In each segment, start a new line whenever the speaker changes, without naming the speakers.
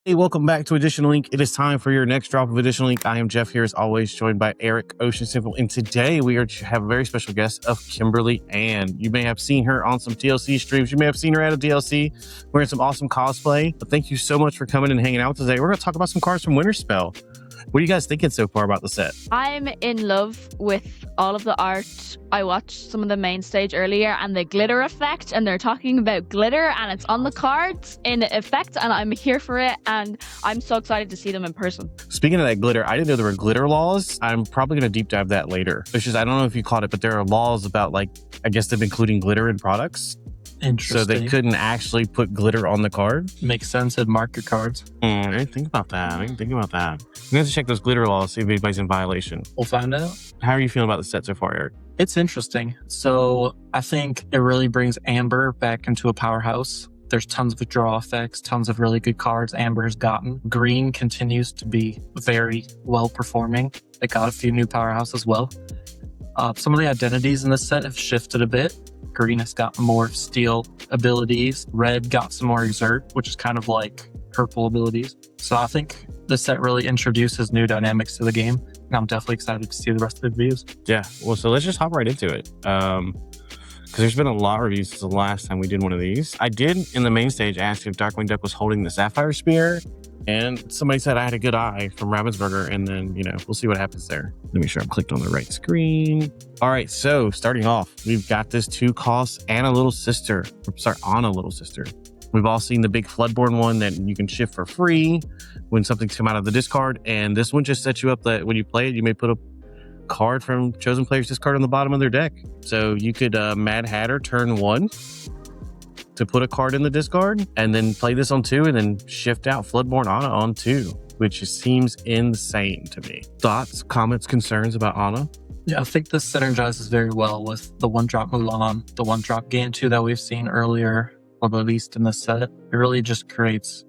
Hey, welcome back to Edition Link. It is time for your next drop of Edition Link. I am Jeff here as always, joined by Eric, Ocean Simple, and today we have a very special guest of Kimberly Anne. You may have seen her on some TLC streams. You may have seen her at a DLC wearing some awesome cosplay. But thank you so much for coming and hanging out today. We're going to talk about some cards from Winterspell. What are you guys thinking so far about the set?
I'm in love with all of the art. I watched some of the main stage earlier and the glitter effect, and they're talking about glitter and it's on the cards in effect, and I'm here for it, and I'm so excited to see them in person.
Speaking of that glitter, I didn't know there were glitter laws. I'm probably going to deep dive that later. It's just, I don't know if you caught it, but there are laws about, like, I guess them including glitter in products.
Interesting.
So they couldn't actually put glitter on the card.
Makes sense. It'd mark your cards.
I didn't think about that. I'm going to have to check those glitter laws, see if anybody's in violation.
We'll find out.
How are you feeling about the set so far, Eric?
It's interesting. So I think it really brings Amber back into a powerhouse. There's tons of draw effects, tons of really good cards Amber has gotten. Green continues to be very well performing. It got a few new powerhouses as well. Some of the identities in this set have shifted a bit. Green has got more steel abilities. Red got some more exert, which is kind of like purple abilities. So I think the set really introduces new dynamics to the game. And I'm definitely excited to see the rest of the reviews.
Yeah, well, so let's just hop right into it. Because there's been a lot of reviews since the last time we did one of these. I did, in the main stage, ask if Darkwing Duck was holding the Sapphire Spear. And somebody said I had a good eye from Ravensburger, and then, we'll see what happens there. Let me make sure I'm clicked on the right screen. All right, so starting off, we've got this 2-cost Anna Little Sister. Anna Little Sister. We've all seen the big Floodborn one that you can shift for free when something's come out of the discard. And this one just sets you up that when you play it, you may put a card from chosen player's discard on the bottom of their deck. So you could Mad Hatter turn 1 to put a card in the discard, and then play this on 2, and then shift out Floodborn Anna on 2, which seems insane to me. Thoughts, comments, concerns about Anna?
Yeah, I think this synergizes very well with the 1-drop Mulan, the 1-drop Gantu that we've seen earlier, or at least in this set. It really just creates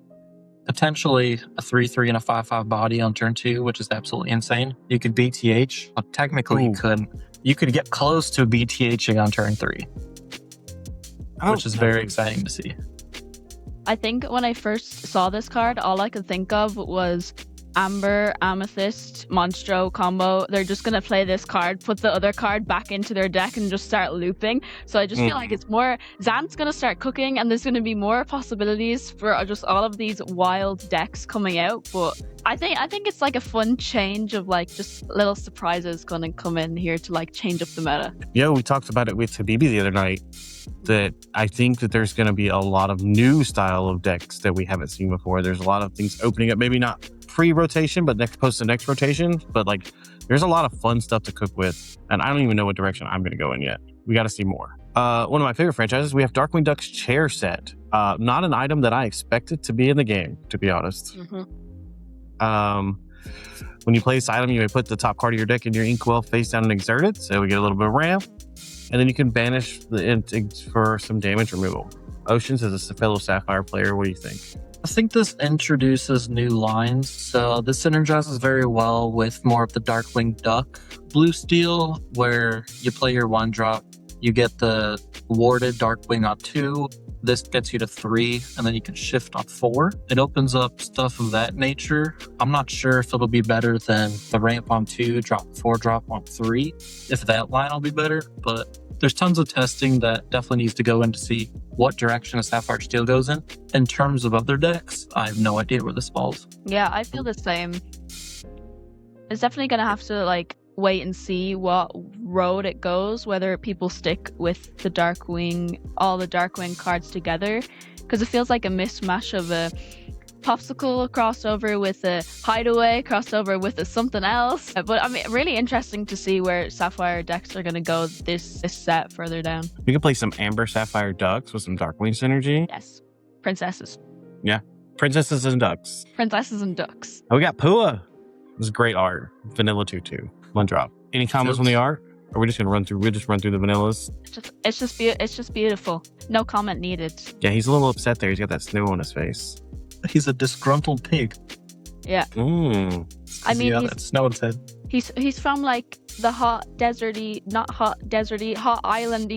potentially a 3/3 and a 5/5 body on turn 2, which is absolutely insane. You could BTH. Well, technically, you couldn't. You could get close to BTHing on turn 3. Which is very exciting to see.
I think when I first saw this card, all I could think of was Amber, Amethyst, Monstro combo. They're just going to play this card, put the other card back into their deck, and just start looping. So I just feel like it's more, Zant's going to start cooking, and there's going to be more possibilities for just all of these wild decks coming out. But I think it's like a fun change of like just little surprises going to come in here to like change up the meta.
Yeah, we talked about it with Habibi the other night, that I think that there's going to be a lot of new style of decks that we haven't seen before. There's a lot of things opening up, maybe not pre-rotation, but post the next rotation. But like, there's a lot of fun stuff to cook with, and I don't even know what direction I'm going to go in yet. We got to see more. One of my favorite franchises, we have Darkwing Duck's chair set. Not an item that I expected to be in the game, to be honest. When you play this item, you may put the top card of your deck in your Inkwell face down and exert it, so we get a little bit of ramp, and then you can banish for some damage removal. Oceans is a fellow Sapphire player. What do you think?
I think this introduces new lines, so this synergizes very well with more of the Darkwing Duck blue steel, where you play your 1-drop, you get the warded Darkwing on 2, this gets you to 3, and then you can shift on 4. It opens up stuff of that nature. I'm not sure if it'll be better than the ramp on 2, drop 4, drop on 3, if that line will be better, but there's tons of testing that definitely needs to go in to see what direction a Sapphire Steel goes in. In terms of other decks, I have no idea where this falls.
Yeah, I feel the same. It's definitely going to have to like wait and see what road it goes, whether people stick with the Darkwing, all the Darkwing cards together, because it feels like a mismatch of a Popsicle crossover with a Hideaway crossover with a something else. But I mean, really interesting to see where Sapphire decks are going to go this set further down.
We could play some Amber Sapphire Ducks with some Darkwing synergy.
Yes, princesses.
Yeah, princesses and ducks.
Princesses and ducks.
Oh, we got Pua. This is great art. Vanilla 2/2. 1-drop. Any comments on the art? Or are we just gonna run through? We'll just run through the vanillas.
It's just beautiful. No comment needed.
Yeah, he's a little upset there. He's got that snow on his face.
He's a disgruntled pig.
Yeah. I mean,
that snow on his head.
He's from like the hot islandy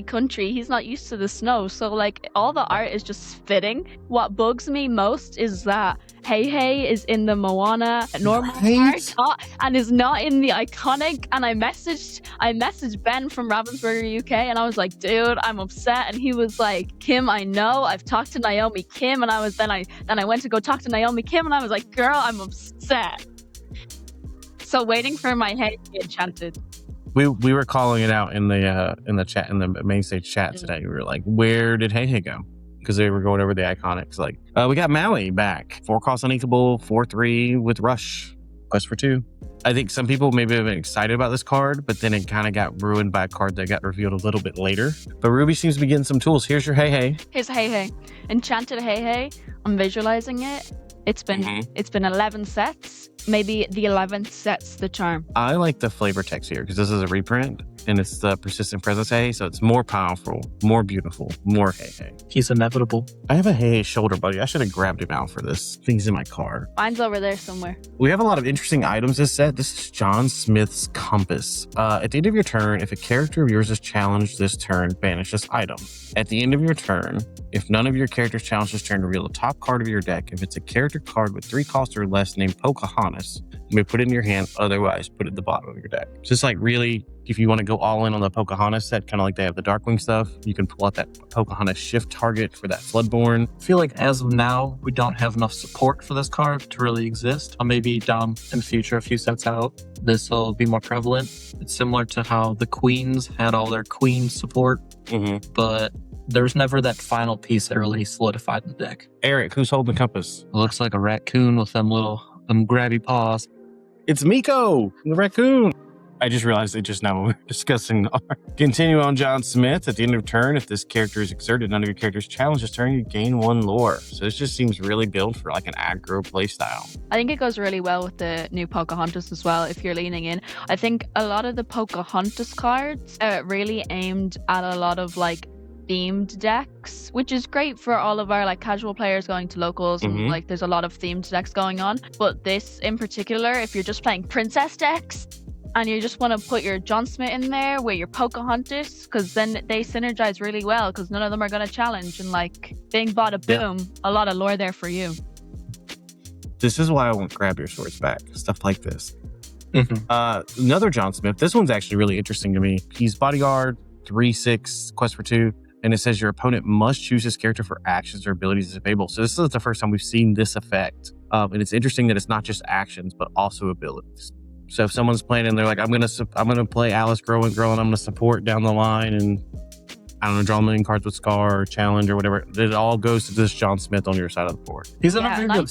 country. He's not used to the snow, so like all the art is just fitting. What bugs me most is that Hey is in the Moana normal art and is not in the iconic. And I messaged Ben from Ravensburger UK and I was like, dude, I'm upset. And he was like, Kim, I know, I've talked to Naomi Kim. And I went to go talk to Naomi Kim and I was like, girl, I'm upset. So waiting for my Hey enchanted.
We were calling it out in the chat, in the main stage chat today. We were like, where did Hey go? Because they were going over the iconics. Like, we got Maui back. 4-cost unequal, 4/3 with Rush. Quest for 2. I think some people maybe have been excited about this card, but then it kind of got ruined by a card that got revealed a little bit later. But Ruby seems to be getting some tools. Here's your Hey.
Here's Hey. Enchanted Hey. I'm visualizing it. It's been 11 sets. Maybe the 11th set's the charm.
I like the flavor text here because this is a reprint and it's the persistent presence Hey, so it's more powerful, more beautiful, more Hey.
He's inevitable.
I have a Hey shoulder buddy. I should have grabbed him out for this. Thing's in my car.
Mine's over there somewhere.
We have a lot of interesting items this set. This is John Smith's Compass. At the end of your turn, if a character of yours is challenged this turn, banish this item. At the end of your turn, if none of your characters challenge this turn, reveal the top card of your deck. If it's a character card with 3 costs or less named Pocahontas, you may put it in your hand, otherwise put it at the bottom of your deck. So it's like really, if you want to go all in on the Pocahontas set, kind of like they have the Darkwing stuff, you can pull out that Pocahontas shift target for that Floodborn.
I feel like as of now, we don't have enough support for this card to really exist. Maybe down in the future, a few sets out, this will be more prevalent. It's similar to how the Queens had all their Queen support, but there's never that final piece that really solidified the deck.
Eric, who's holding the Compass?
It looks like a raccoon with them grabby paws.
It's Miko, the raccoon. I just realized they just now were discussing art. Continue on John Smith. At the end of turn, if this character is exerted, none of your characters challenge this turn, you gain 1 lore. So this just seems really built for like an aggro playstyle.
I think it goes really well with the new Pocahontas as well, if you're leaning in. I think a lot of the Pocahontas cards are really aimed at a lot of like themed decks, which is great for all of our like casual players going to locals and like there's a lot of themed decks going on. But this in particular, if you're just playing princess decks and you just want to put your John Smith in there with your Pocahontas, because then they synergize really well because none of them are going to challenge, and like bing bada boom, a lot of lore there for you.
This is why I won't grab your swords back. Stuff like this. Another John Smith. This one's actually really interesting to me. He's bodyguard, 3/6, quest for 2. And it says your opponent must choose this character for actions or abilities as available. So this is the first time we've seen this effect. And it's interesting that it's not just actions, but also abilities. So if someone's playing and they're like, I'm gonna play Alice Grow and I'm gonna support down the line and I don't know, draw a million cards with Scar or Challenge or whatever. It all goes to this John Smith on your side of the board.
He's in a very good...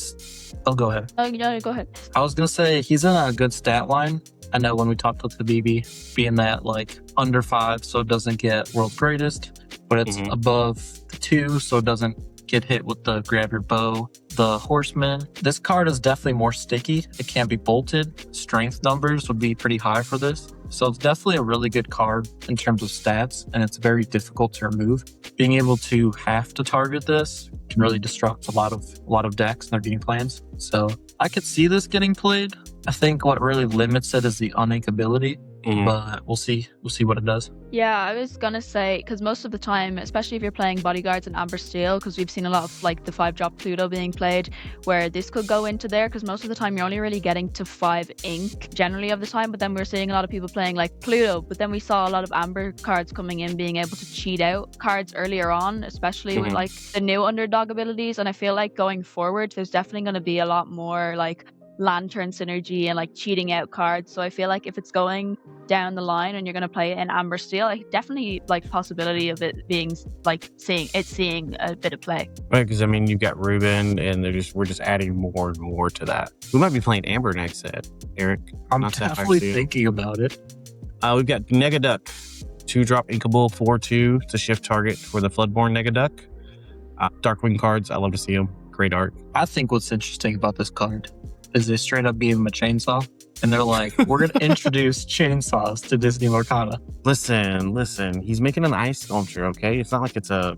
Oh, go ahead.
Oh, no, go ahead.
I was gonna say he's in a good stat line. I know when we talked with the BB, being that like under 5, so it doesn't get World's Greatest, but it's above 2, so it doesn't get hit with the grab your bow. The Horseman, this card is definitely more sticky. It can't be bolted. Strength numbers would be pretty high for this. So it's definitely a really good card in terms of stats, and it's very difficult to remove. Being able to have to target this can really disrupt a lot of decks and their game plans. So I could see this getting played. I think what really limits it is the unink ability, but we'll see what it does.
Yeah, I was gonna say, because most of the time, especially if you're playing Bodyguards and Amber Steel, because we've seen a lot of like the 5-drop Pluto being played, where this could go into there, because most of the time you're only really getting to 5 ink generally of the time, but then we're seeing a lot of people playing like Pluto, but then we saw a lot of Amber cards coming in, being able to cheat out cards earlier on, especially with like the new underdog abilities. And I feel like going forward, there's definitely going to be a lot more like Lantern synergy and like cheating out cards. So I feel like if it's going down the line and you're going to play it in Amber Steel, I definitely like possibility of it being like seeing a bit of play.
Right, because I mean you've got Ruben and we're just adding more and more to that. We might be playing Amber next set, Eric.
I'm definitely thinking about it.
We've got Negaduck, 2-drop inkable 4/2 to shift target for the Floodborn Negaduck. Darkwing cards, I love to see them. Great art.
I think what's interesting about this card is they straight up gave him a chainsaw, and they're like, we're going to introduce chainsaws to Disney Lorcana.
Listen, he's making an ice sculpture, okay? It's not like it's a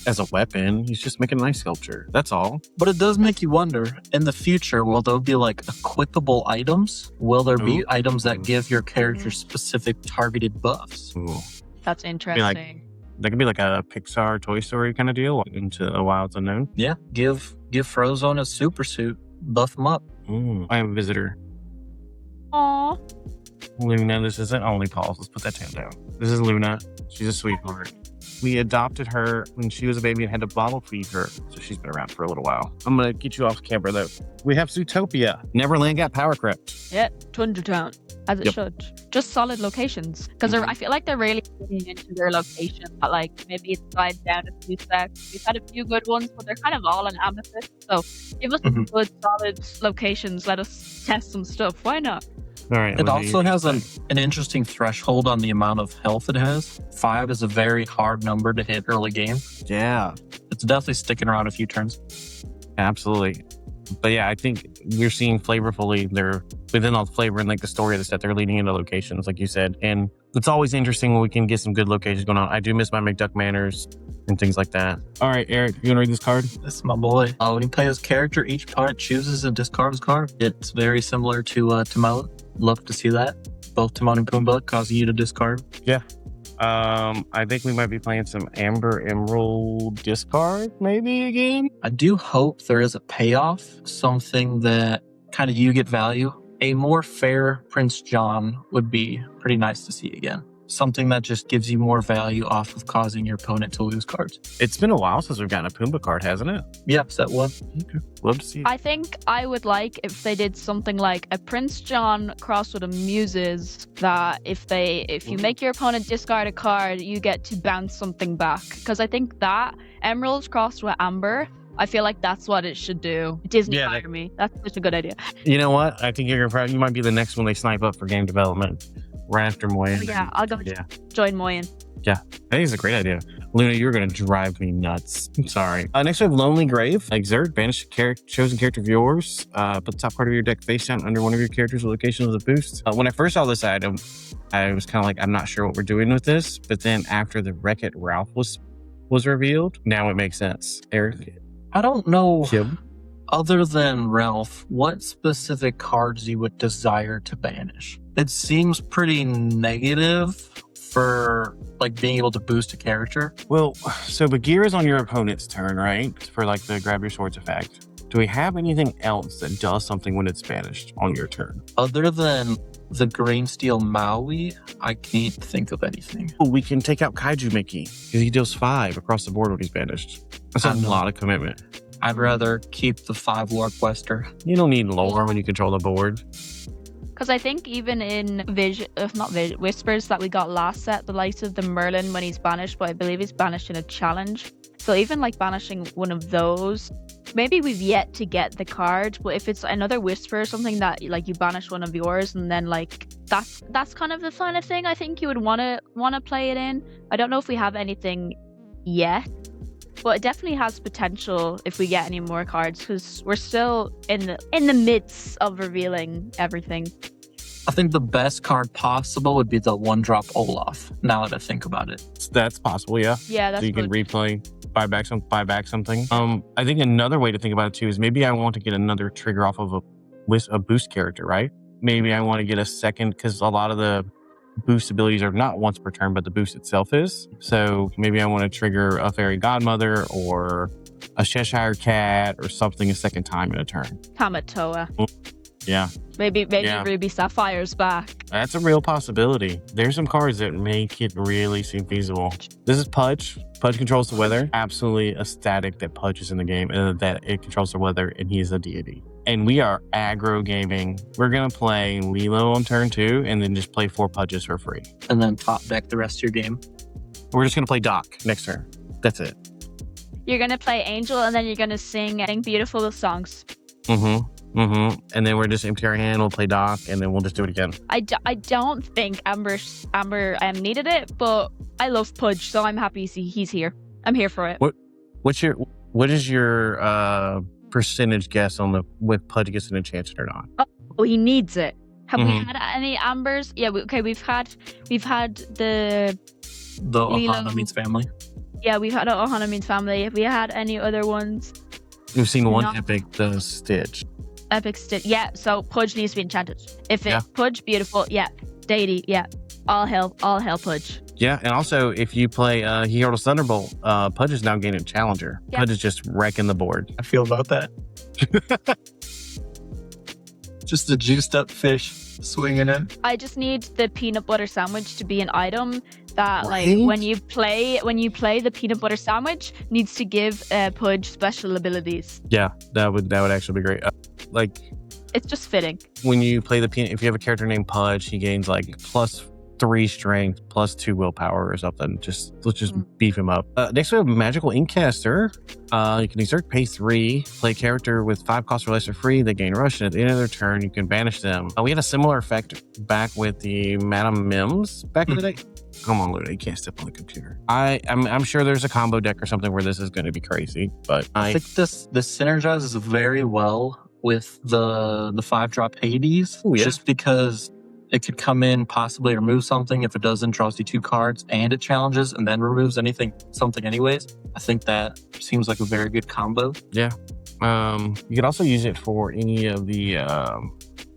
as a weapon. He's just making a nice sculpture. That's all.
But it does make you wonder, in the future, will there be like equipable items? Will there be
Ooh.
items that give your character specific targeted buffs?
Ooh.
That's interesting.
That could be like a Pixar Toy Story kind of deal into a Wilds Unknown.
Yeah, give Frozone a super suit, buff him up.
Ooh. I have a visitor.
Aww.
Luna, this isn't only Paul's. Let's put that tail down. This is Luna. She's a sweetheart. We adopted her when she was a baby and had to bottle feed her. So she's been around for a little while. I'm going to get you off camera though. We have Zootopia. Neverland got power crept.
Yeah, Tundra Town, as it should. Just solid locations. Because I feel like they're really getting into their location. But like maybe it's died down a few steps. We've had a few good ones, but they're kind of all in Amethyst. So give us some good, solid locations. Let us test some stuff. Why not?
All right.
It also has an interesting threshold on the amount of health it has. 5 is a very hard number to hit early game.
Yeah.
It's definitely sticking around a few turns.
Absolutely. But yeah, I think we're seeing flavorfully they're within all the flavor and like the story of the set, they're leading into locations, like you said. And it's always interesting when we can get some good locations going on. I do miss my McDuck Manors and things like that. All right, Eric, you want to read this card?
This is my boy. When you play this character, each opponent chooses and discards a card. It's very similar to Timon. Love to see that. Both Timon and Pumbaa causing you to discard.
Yeah. I think we might be playing some Amber Emerald discard maybe again.
I do hope there is a payoff, something that kind of you get value. A more fair Prince John would be pretty nice to see again. Something that just gives you more value off of causing your opponent to lose cards.
It's been a while since we've gotten a Pumbaa card, hasn't it?
Yep, set 1.
Okay. Love to see it.
I think I would like if they did something like a Prince John crossed with a Muses, that if you make your opponent discard a card, you get to bounce something back. Because I think that Emerald crossed with Amber, I feel like that's what it should do. Disney fire me. That's such a good idea.
You know what? I think you might be the next one they snipe up for game development. Right after Moyen.
Oh, yeah, I'll go join Moyen.
Yeah, I think it's a great idea. Luna, you're going to drive me nuts. I'm sorry. Next we have Lonely Grave. Exert, banish a chosen character of yours. Put the top part of your deck face down under one of your characters' location with a boost. When I first saw this item, I was kind of like, I'm not sure what we're doing with this. But then after the Wreck-It Ralph was revealed, now it makes sense. Eric?
I don't know.
Kim?
Other than Ralph, what specific cards you would desire to banish? It seems pretty negative for like being able to boost a character.
Well, so Bagheera is on your opponent's turn, right? For like the grab your swords effect. Do we have anything else that does something when it's banished on your turn?
Other than the Green Steel Maui, I can't think of anything.
Oh, we can take out Kaiju Mickey because he deals 5 across the board when he's banished. That's a lot of commitment.
I'd rather keep the 5 Lorquester.
You don't need lore when you control the board.
Because I think even in Whispers that we got last set, the likes of the Merlin when he's banished, but I believe he's banished in a challenge. So even like banishing one of those, maybe we've yet to get the card, but if it's another Whisper or something that like you banish one of yours and then like that's kind of the kind of thing I think you would want to play it in. I don't know if we have anything yet, but it definitely has potential if we get any more cards because we're still in the midst of revealing everything.
I think the best card possible would be the 1-drop Olaf, now that I think about it.
That's possible, yeah.
Yeah, that's
so you
good.
can replay, buy back something. I think another way to think about it too is maybe I want to get another trigger off of a boost character, right? Maybe I want to get a second because a lot of the boost abilities are not once per turn, but the boost itself is. So maybe I want to trigger a Fairy Godmother or a Cheshire Cat or something a second time in a turn.
Tamatoa.
Yeah.
Maybe Ruby Sapphire's back.
That's a real possibility. There's some cards that make it really seem feasible. This is Pudge. Pudge controls the weather. Absolutely ecstatic that Pudge is in the game and that it controls the weather and he is a deity. And we are aggro gaming. We're going to play Lilo on turn 2 and then just play 4 Pudges for free.
And then top deck the rest of your game.
We're just going to play Doc next turn. That's it.
You're going to play Angel and then you're going to sing beautiful songs.
And then we're just empty our hand, we'll play Doc, and then we'll just do it again.
I don't think Amber needed it, but I love Pudge, so I'm happy he's here. I'm here for it.
What is your percentage guess on if Pudge gets an enchanted or not?
Oh, he needs it. Have we had any Ambers? Yeah, we've had the
Ohana meets family.
Yeah, we've had a Hanamine family. Have we had any other ones?
We've seen one
No.
epic, the Stitch.
Epic Stitch. Yeah, so Pudge needs to be enchanted. If it
Yeah.
Pudge, beautiful. Yeah. Deity. Yeah. All hell Pudge.
Yeah, and also if you play He Hurls Thunderbolt, Pudge is now gaining Challenger.
Yeah.
Pudge is just wrecking the board.
I feel about that. Just a juiced up fish swinging in.
I just need the peanut butter sandwich to be an item that, like,
Right?
when you play the peanut butter sandwich, needs to give Pudge special abilities.
Yeah, that would actually be great. Like
It's just fitting.
when you play the peanut, if you have a character named Pudge, he gains like +3 strength, +2 willpower or something. Let's just beef him up. Next we have Magical Inkcaster. You can exert pay 3, play a character with 5 costs or less for free. They gain rush, and at the end of their turn, you can banish them. We had a similar effect back with the Madame Mims back in the day. Come on, Luna, you can't step on the computer. I'm sure there's a combo deck or something where this is going to be crazy, but
I think this synergizes very well with the 5-drop Hades.
Ooh, yeah.
Just because it could come in, possibly remove something. If it doesn't, draws you 2 cards and it challenges and then removes something anyways. I think that seems like a very good combo.
Yeah. You could also use it for any of the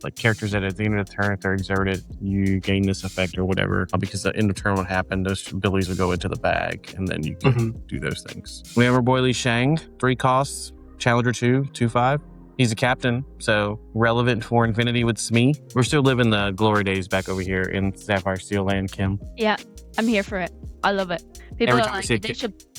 like characters that at the end of the turn, if they're exerted, you gain this effect or whatever. Because the end of turn would happen, those abilities would go into the bag, and then you can do those things. We have our boy Li Shang, 3 costs, Challenger 2/5. He's a captain, so relevant for Infinity with Smee. We're still living the glory days back over here in Sapphire Steel Land, Kim.
Yeah, I'm here for it. I love it. People
Every
are
time we
like,
see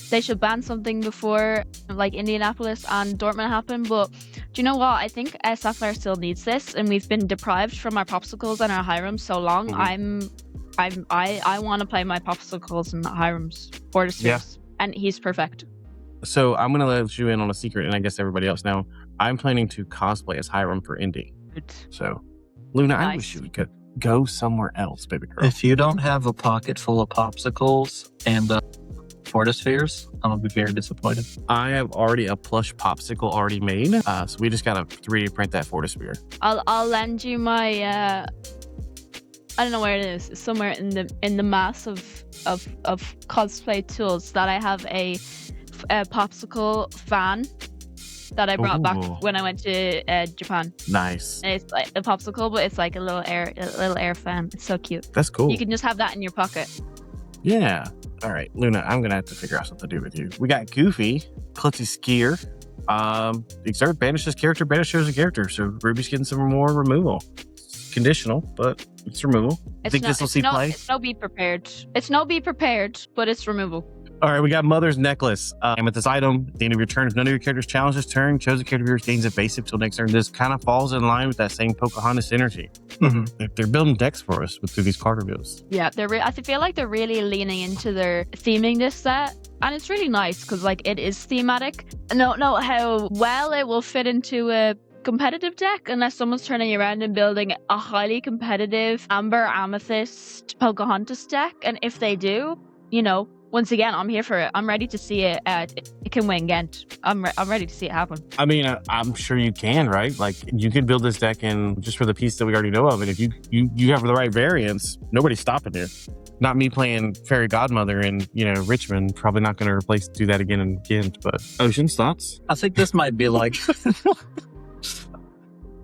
they should ban something before like Indianapolis and Dortmund happen. But do you know what? I think Sapphire still needs this, and we've been deprived from our popsicles and our Hyrems so long. I want to play my popsicles and Hyrems for the series, and he's perfect.
So I'm gonna let you in on a secret, and I guess everybody else now. I'm planning to cosplay as Hiram for Indy. So, Luna, I wish you would go somewhere else, baby girl.
If you don't have a pocket full of popsicles and Fortispheres, I'm gonna be very disappointed.
I have already a plush popsicle already made, so we just gotta 3D print that Fortisphere.
I'll lend you my I don't know where it is. It's somewhere in the mass of cosplay tools that I have a popsicle fan that I brought back when I went to Japan.
Nice.
And it's like a popsicle, but it's like a little air fan. It's so cute.
That's cool.
You can just have that in your pocket.
Yeah. All right, Luna, I'm gonna have to figure out something to do with you. We got Goofy, Klutzy Skier. Exert banishes character, banishes a character. So Ruby's getting some more removal. It's conditional, but it's removal. I think this will see play.
It's no be prepared. It's no be prepared, but it's removal.
All right, we got Mother's Necklace. And with this item, at the end of your turn, if none of your characters challenge this turn, chosen character of yours gains evasive till next turn. This kind of falls in line with that same Pocahontas energy. They're building decks for us through these card reveals.
Yeah, I feel like they're really leaning into their theming this set. And it's really nice because like it is thematic. I don't know how well it will fit into a competitive deck unless someone's turning around and building a highly competitive Amber Amethyst Pocahontas deck. And if they do, you know, once again, I'm here for it. I'm ready to see it. It can win Ghent. I'm ready to see it happen.
I mean, I'm sure you can, right? Like, you can build this deck in just for the piece that we already know of. And if you have the right variants, nobody's stopping you. Not me playing Fairy Godmother in, Richmond. Probably not going to do that again in Ghent. But Ocean's thoughts?
I think this might be like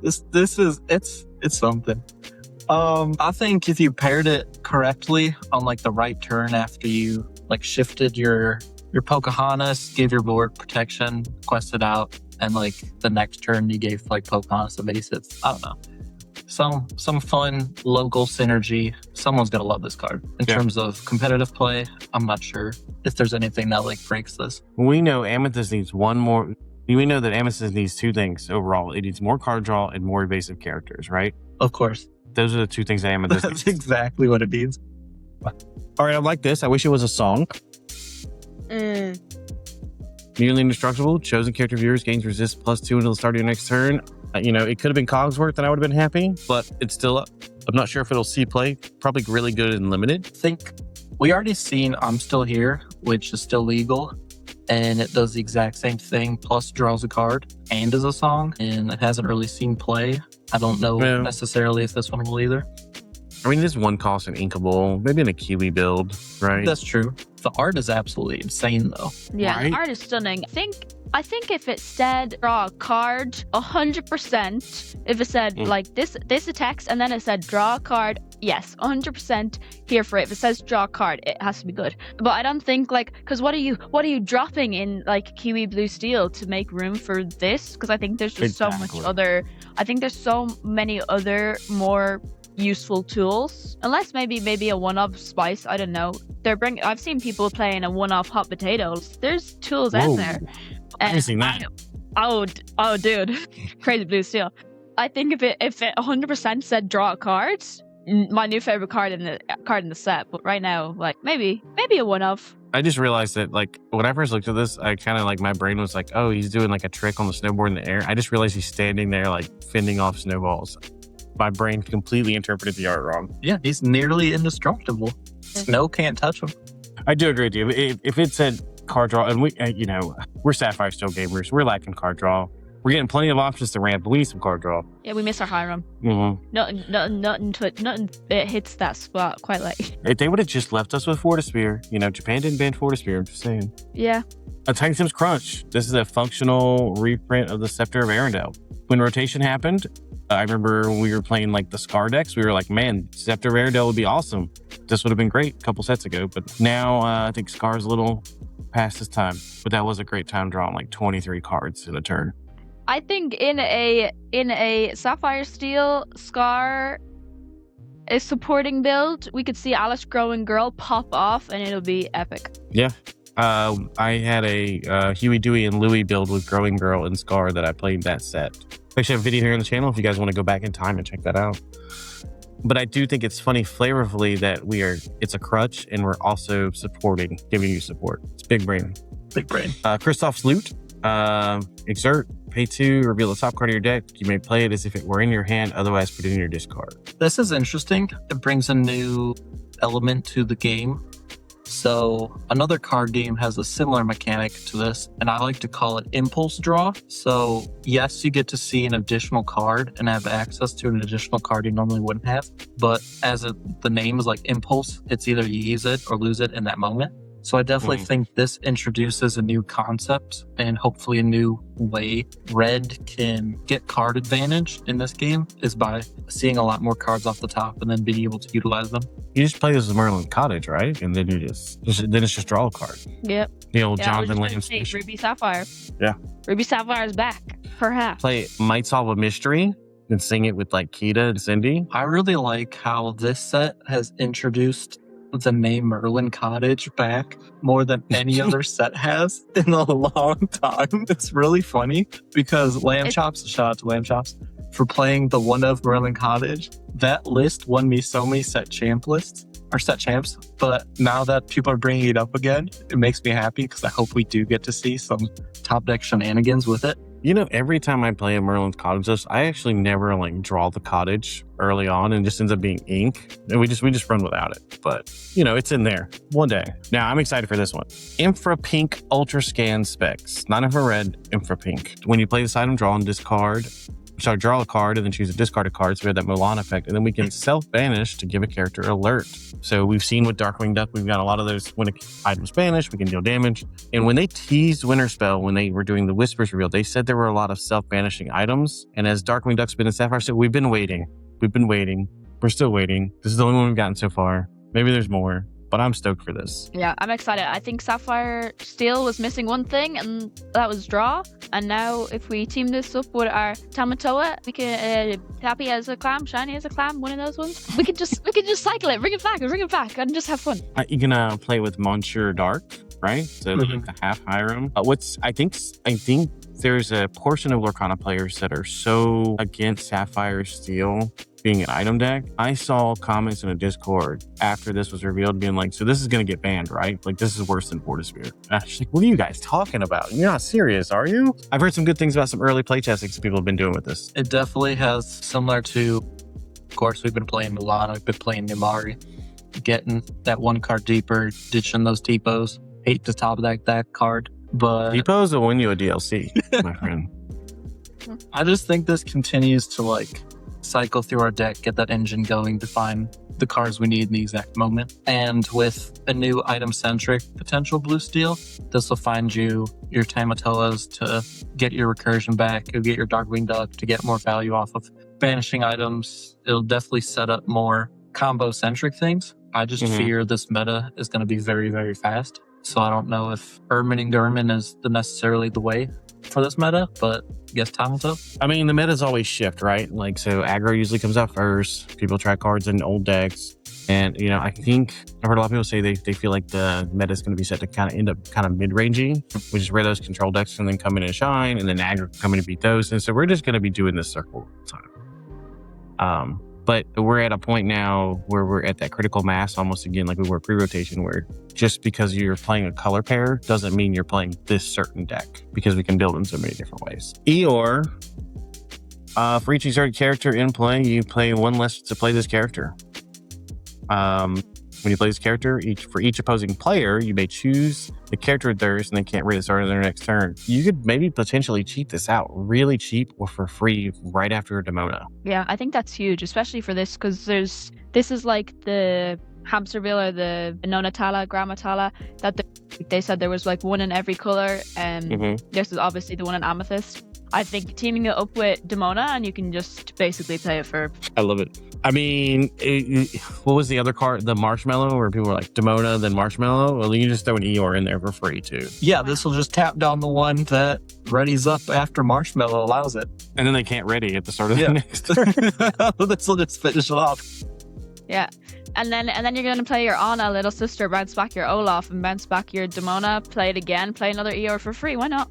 it's something. I think if you paired it correctly on like the right turn after you like shifted your Pocahontas, gave your board protection, quested out, and like the next turn you gave like Pocahontas evasive. I don't know. Some fun local synergy. Someone's gonna love this card. In terms of competitive play, I'm not sure if there's anything that like breaks this.
We know Amethyst needs one more. We know that Amethyst needs 2 things overall. It needs more card draw and more evasive characters, right?
Of course.
Those are the 2 things that Amethyst needs.
That's exactly what it needs.
All right, I like this. I wish it was a song. Nearly indestructible. Chosen character of yours gains resist +2 until the start of your next turn. It could have been Cogsworth and I would have been happy, but it's still up. I'm not sure if it'll see play. Probably really good and limited.
I think we already seen I'm Still Here, which is still legal. And it does the exact same thing, plus draws a card and is a song. And it hasn't really seen play. I don't know necessarily if this one will either.
I mean, this 1 cost an Inkable, maybe in a Kiwi build, right?
That's true. The art is absolutely insane, though.
Yeah,
Right?
the art is stunning. I think if it said draw a card 100%, if it said like this is text and then it said draw a card, yes, 100% here for it. If it says draw a card, it has to be good. But I don't think because what are you dropping in like Kiwi Blue Steel to make room for this? Because I think there's just so many other more useful tools, unless maybe a one-off spice. I don't know. I've seen people playing a one-off hot potatoes. There's tools out there.
I haven't seen that.
Oh, dude, Crazy Blue Steel. I think if it 100% said draw a card, my new favorite card in the set. But right now, like maybe a one-off.
I just realized that, like, when I first looked at this, I kind of like my brain was like, oh, he's doing like a trick on the snowboard in the air. I just realized he's standing there like fending off snowballs. My brain completely interpreted the art wrong.
Yeah, he's nearly indestructible. Snow can't touch him.
I do agree with you. If it said card draw, and we're Sapphire Steel gamers, we're lacking card draw. We're getting plenty of options to ramp, but we need some card draw.
Yeah, we miss our Hiram.
Mm-hmm.
Nothing it hits that spot quite like.
If they would have just left us with Fortispear, Japan didn't ban Fortispear, I'm just saying.
Yeah.
A Tiny Sims Crunch. This is a functional reprint of the Scepter of Arendelle. When rotation happened, I remember when we were playing like the Scar decks, we were like, man, Scepter of Arendelle would be awesome. This would have been great a couple sets ago. But now I think Scar's a little past his time. But that was a great time drawing like 23 cards in a turn.
I think in a Sapphire Steel Scar a supporting build, we could see Alice Growing Girl pop off and it'll be epic.
Yeah. I had a Huey, Dewey, and Louie build with Growing Girl and Scar that I played that set. I actually have a video here on the channel if you guys want to go back in time and check that out. But I do think it's funny flavorfully that it's a crutch and we're also giving you support. It's big brain.
Big brain.
Kristoff's Loot. Exert. Pay 2, reveal the top card of your deck. You may play it as if it were in your hand, otherwise put it in your discard.
This is interesting. It brings a new element to the game. So another card game has a similar mechanic to this, and I like to call it impulse draw. So yes, you get to see an additional card and have access to an additional card you normally wouldn't have. But the name is like impulse, it's either you use it or lose it in that moment. So I definitely think this introduces a new concept and hopefully a new way Red can get card advantage in this game is by seeing a lot more cards off the top and then being able to utilize them.
You just play this as Merlin Cottage, right? And then it's just draw a card.
Yep.
The old Jonathan
Lamb
Lamb's
Ruby Sapphire.
Yeah.
Ruby Sapphire is back, perhaps.
Play Might Solve a Mystery and sing it with like Kita and Cindy.
I really like how this set has introduced the name Merlin Cottage back more than any other set has in a long time. It's really funny because shout out to Lamb Chops for playing the one of Merlin Cottage. That list won me so many set champs, but now that people are bringing it up again, it makes me happy because I hope we do get to see some top deck shenanigans with it.
Every time I play a Merlin's Cottage, I actually never like draw the cottage early on and just ends up being ink. And we just run without it. But, it's in there one day. Now, I'm excited for this one. Infra Pink Ultra Scan Specs. Not infrared, Infra Pink. When you play this item, draw and discard. Draw a card and then choose a discarded card. So we have that Mulan effect. And then we can self-banish to give a character alert. So we've seen with Darkwing Duck, we've got a lot of those. When an item's banished, we can deal damage. And when they teased Winterspell, when they were doing the Whispers reveal, they said there were a lot of self-banishing items. And as Darkwing Duck's been in Sapphire, so we've been waiting. We're still waiting. This is the only one we've gotten so far. Maybe there's more. But I'm stoked for this.
Yeah, I'm excited. I think Sapphire Steel was missing one thing, and that was draw. And now, if we team this up with our Tamatoa, we can happy as a clam, shiny as a clam, one of those ones. We can just cycle it, bring it back, and just have fun.
You can play with Monsieur Dark, right? So like the half Hiram. I think there's a portion of Lorcana players that are so against Sapphire Steel being an item deck. I saw comments in a Discord after this was revealed being like, so this is going to get banned, right? Like, this is worse than Fortispear. And I was like, what are you guys talking about? You're not serious, are you? I've heard some good things about some early playtesting people have been doing with this.
It definitely has, similar to, of course, we've been playing Mulan, we've been playing Nimari, getting that one card deeper, ditching those Depots. Hate to top that card, but...
Depots will win you a DLC, my friend.
I just think this continues to, cycle through our deck, get that engine going to find the cards we need in the exact moment. And with a new item-centric potential blue steel, this will find you your Tamatoas to get your recursion back, you'll get your Darkwing Duck to get more value off of banishing items. It'll definitely set up more combo-centric things. I just fear this meta is going to be very, very fast. So I don't know if Ermining Dermin is necessarily the way for this meta, but I guess Tamato.
I mean, the metas always shift, right? Like, so aggro usually comes out first. People try cards in old decks. And, you know, I think I've heard a lot of people say they feel like the meta is going to be set to kind of end up kind of mid-rangey, which is where those control decks can then come in and shine, and then aggro can come in and beat those. And so we're just going to be doing this circle all the time. But we're at a point now where we're at that critical mass almost again like we were pre-rotation, where just because you're playing a color pair doesn't mean you're playing this certain deck, because we can build in so many different ways. Eeyore, for each exerted character in play, you play one less to play this character. When you play this character, for each opposing player, you may choose the character of theirs and they can't read it start of their next turn. You could maybe potentially cheat this out really cheap or for free right after a Demona.
Yeah, I think that's huge, especially for this, because this is like the Hamsterville or the Nonatala, Grammatala, that they said there was like one in every color, and this is obviously the one in Amethyst. I think teaming it up with Demona, and you can just basically play it for...
I love it. I mean, what was the other card? The Marshmallow, where people were like Demona, then Marshmallow? Well, you can just throw an Eeyore in there for free, too.
Yeah, this will just tap down the one that readies up after Marshmallow allows it.
And then they can't ready at the start of the next turn.
This will just finish it off.
Yeah. And then you're going to play your Anna, little sister, bounce back your Olaf, and bounce back your Demona, play it again, play another Eeyore for free. Why not?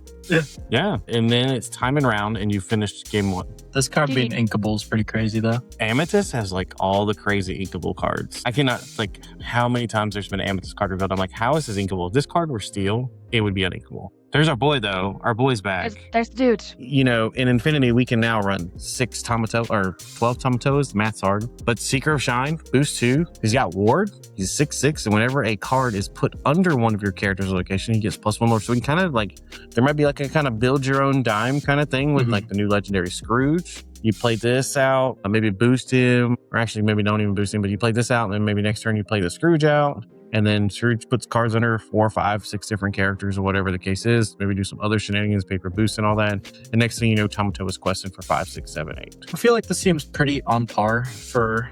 Yeah. And then it's time and round, and you finished game one.
This card being inkable is pretty crazy, though.
Amethyst has like all the crazy inkable cards. I cannot, like, how many times there's been an Amethyst card revealed. I'm like, how is this inkable? If this card were steel, it would be uninkable. There's our boy, though. Our boy's back.
There's the dude.
You know, in Infinity, we can now run 6 Tamato or 12 Tamatoas. Math's hard. But Seeker of Shine, boost 2. He's got Ward. He's 6/6. And whenever a card is put under one of your character's location, he gets +1 Lord. So we can kind of like, there might be like a kind of build your own dime kind of thing with like the new legendary Scrooge. You play this out, maybe boost him, or actually maybe don't even boost him, but you play this out, and then maybe next turn you play the Scrooge out. And then Scrooge puts cards under 4, 5, 6 different characters or whatever the case is. Maybe do some other shenanigans, paper boost and all that. And next thing you know, Tamato is questing for 5, 6, 7, 8.
I feel like this seems pretty on par for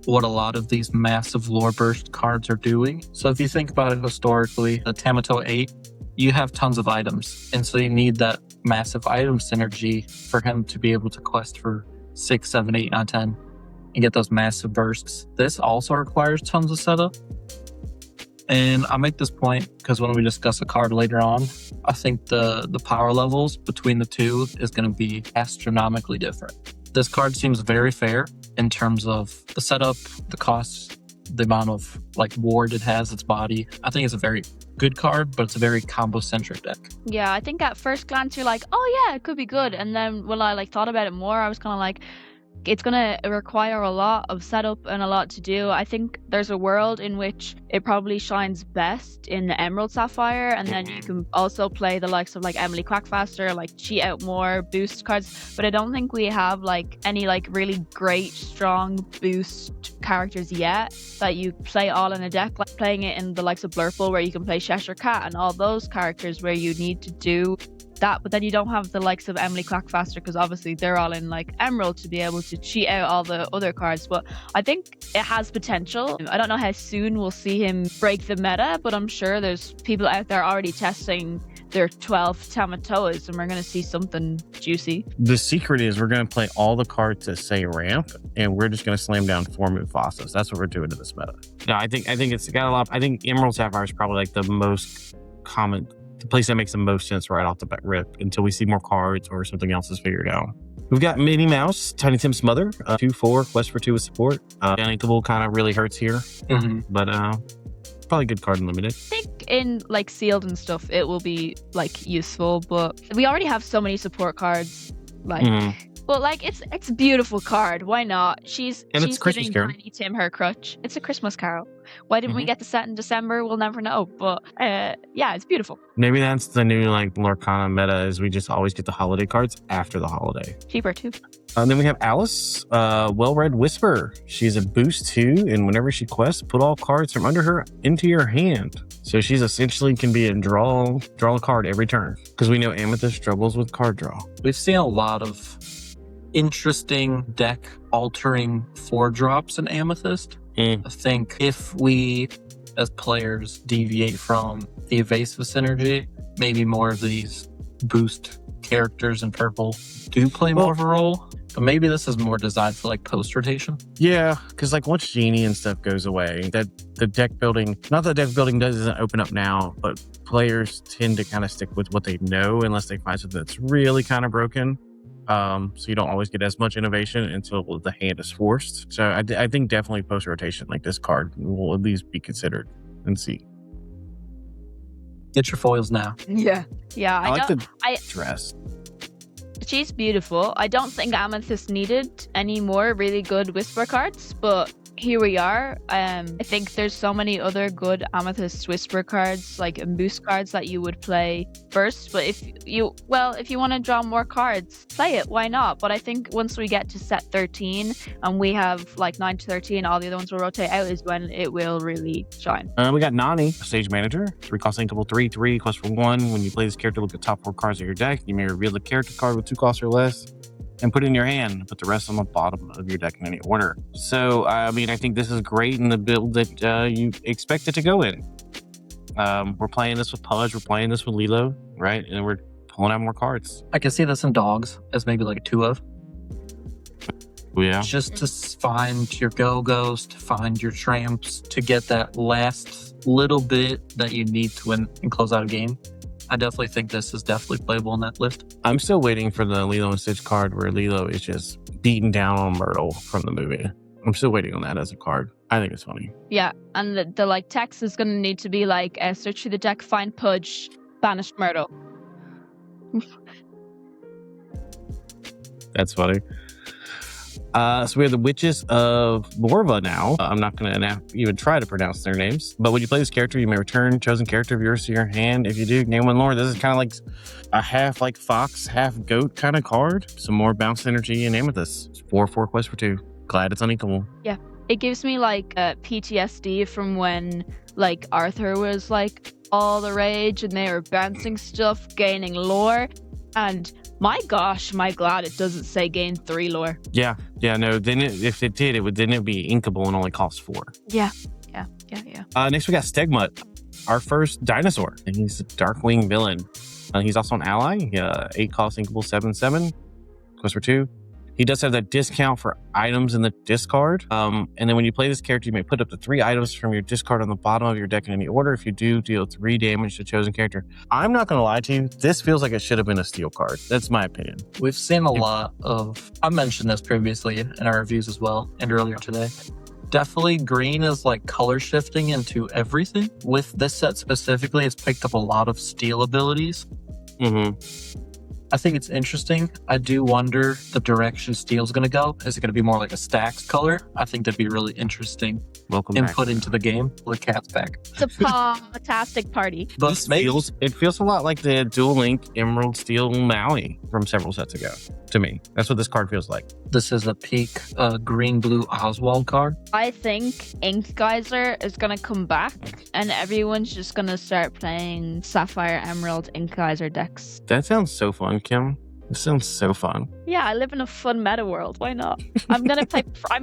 what a lot of these massive lore burst cards are doing. So if you think about it historically, the Tamato 8, you have tons of items. And so you need that massive item synergy for him to be able to quest for 6, 7, 8, 9, 10 and get those massive bursts. This also requires tons of setup. And I make this point because when we discuss a card later on, I think the power levels between the two is going to be astronomically different. This card seems very fair in terms of the setup, the costs, the amount of like ward it has, its body. I think it's a very good card, but it's a very combo-centric deck.
Yeah, I think at first glance you're like, oh yeah, it could be good. And then when I like thought about it more, I was kind of like, it's going to require a lot of setup and a lot to do. I think there's a world in which it probably shines best in the Emerald Sapphire, and then you can also play the likes of like Emily Quackfaster, like cheat out more boost cards. But I don't think we have like any like really great strong boost characters yet that you play all in a deck, like playing it in the likes of Blurple, where you can play Cheshire Cat and all those characters where you need to do that. But then you don't have the likes of Emily Quackfaster, because obviously they're all in like Emerald to be able to cheat out all the other cards. But I think it has potential. I don't know how soon we'll see him break the meta, but I'm sure there's people out there already testing their 12 Tamatoas, and we're going to see something juicy.
The secret is we're going to play all the cards that say ramp, and we're just going to slam down 4 Mufasas. That's what we're doing in this meta. No, I think it's got a lot. I think Emerald Sapphire is probably like the most common, the place that makes the most sense right off the back rip until we see more cards or something else is figured out. We've got Minnie Mouse, Tiny Tim's mother, 2/4, quest for 2 with support. Uninkable kind of really hurts here, but probably a good card in limited.
I think in like sealed and stuff, it will be like useful, but we already have so many support cards. Like, but like it's a beautiful card. Why not? She's
Christmas
giving
Carol.
Tiny Tim her crutch. It's a Christmas Carol. Why didn't we get the set in December? We'll never know. But yeah, it's beautiful.
Maybe that's the new like Lorcana meta, is we just always get the holiday cards after the holiday.
Cheaper too.
And then we have Alice, Well-Read Whisper. She's a boost 2, and whenever she quests, put all cards from under her into your hand. So she's essentially can be a draw a card every turn, because we know Amethyst struggles with card draw.
We've seen a lot of interesting deck altering 4-drops in Amethyst. I think if we as players deviate from the evasive synergy, maybe more of these boost characters in purple do play more of a role. But maybe this is more designed for like post rotation.
Yeah, because like once Genie and stuff goes away, that the deck building, not that deck building doesn't open up now, but players tend to kind of stick with what they know unless they find something that's really kind of broken. So you don't always get as much innovation until the hand is forced. So I think definitely post rotation, like this card will at least be considered and see.
Get your foils now.
Yeah.
I like the dress.
She's beautiful. I don't think Amethyst needed any more really good Whisper cards, but here we are. I think there's so many other good Amethyst Whisper cards, like boost cards that you would play first. But if you want to draw more cards, play it. Why not? But I think once we get to set 13 and we have like 9 to 13, all the other ones will rotate out is when it will really shine.
We got Nani, Stage Manager, 3 cost inkable, 3/3, cost for 1. When you play this character, look at the top 4 cards of your deck. You may reveal the character card with 2 costs or less and put it in your hand, put the rest on the bottom of your deck in any order. So, I mean, I think this is great in the build that you expect it to go in. We're playing this with Pudge, we're playing this with Lilo, right? And we're pulling out more cards.
I can see this in dogs as maybe like a 2 of.
Yeah.
Just to find your Go-Ghost, find your Tramps, to get that last little bit that you need to win and close out a game. I definitely think this is definitely playable in that list.
I'm still waiting for the Lilo and Stitch card where Lilo is just beaten down on Myrtle from the movie. I'm still waiting on that as a card. I think it's funny.
Yeah, and the like text is going to need to be like, search through the deck, find Pudge, banish Myrtle.
That's funny. So we have the Witches of Morva now. I'm not going to even try to pronounce their names. But when you play this character, you may return chosen character of yours to your hand. If you do, name one lore. This is kind of like a half like fox, half goat kind of card. Some more bounce energy in Amethyst. It's 4/4 quest for 2. Glad it's unequal.
Yeah. It gives me like PTSD from when like Arthur was like all the rage and they were bouncing stuff, gaining lore. And my gosh, my glad it doesn't say gain 3 lore.
Yeah, no. Then if it did, it'd be inkable and only cost 4.
Yeah.
Next we got Stegmutt, our first dinosaur, and he's a Darkwing villain. He's also an ally. 8 cost inkable, 7/7, quest for 2. He does have that discount for items in the discard. And then when you play this character, you may put up to 3 items from your discard on the bottom of your deck in any order. If you do, deal 3 damage to chosen character. I'm not going to lie to you. This feels like it should have been a steel card. That's my opinion.
We've seen a lot of, I mentioned this previously in our reviews as well, and earlier today. Definitely green is like color shifting into everything. With this set specifically, it's picked up a lot of steel abilities.
Mm-hmm.
I think it's interesting. I do wonder the direction steel's going to go. Is it going to be more like a stacks color? I think that'd be really interesting.
Welcome
input
back.
into the game. The cat's back.
It's a fantastic party.
But
It feels a lot like the Dual Link Emerald Steel Maui from several sets ago to me. That's what this card feels like.
This is a peak green-blue Oswald card.
I think Ink Geyser is going to come back and everyone's just going to start playing Sapphire Emerald Ink Geyser decks.
That sounds so fun, Kim. This sounds so fun.
Yeah, I live in a fun meta world. Why not? I'm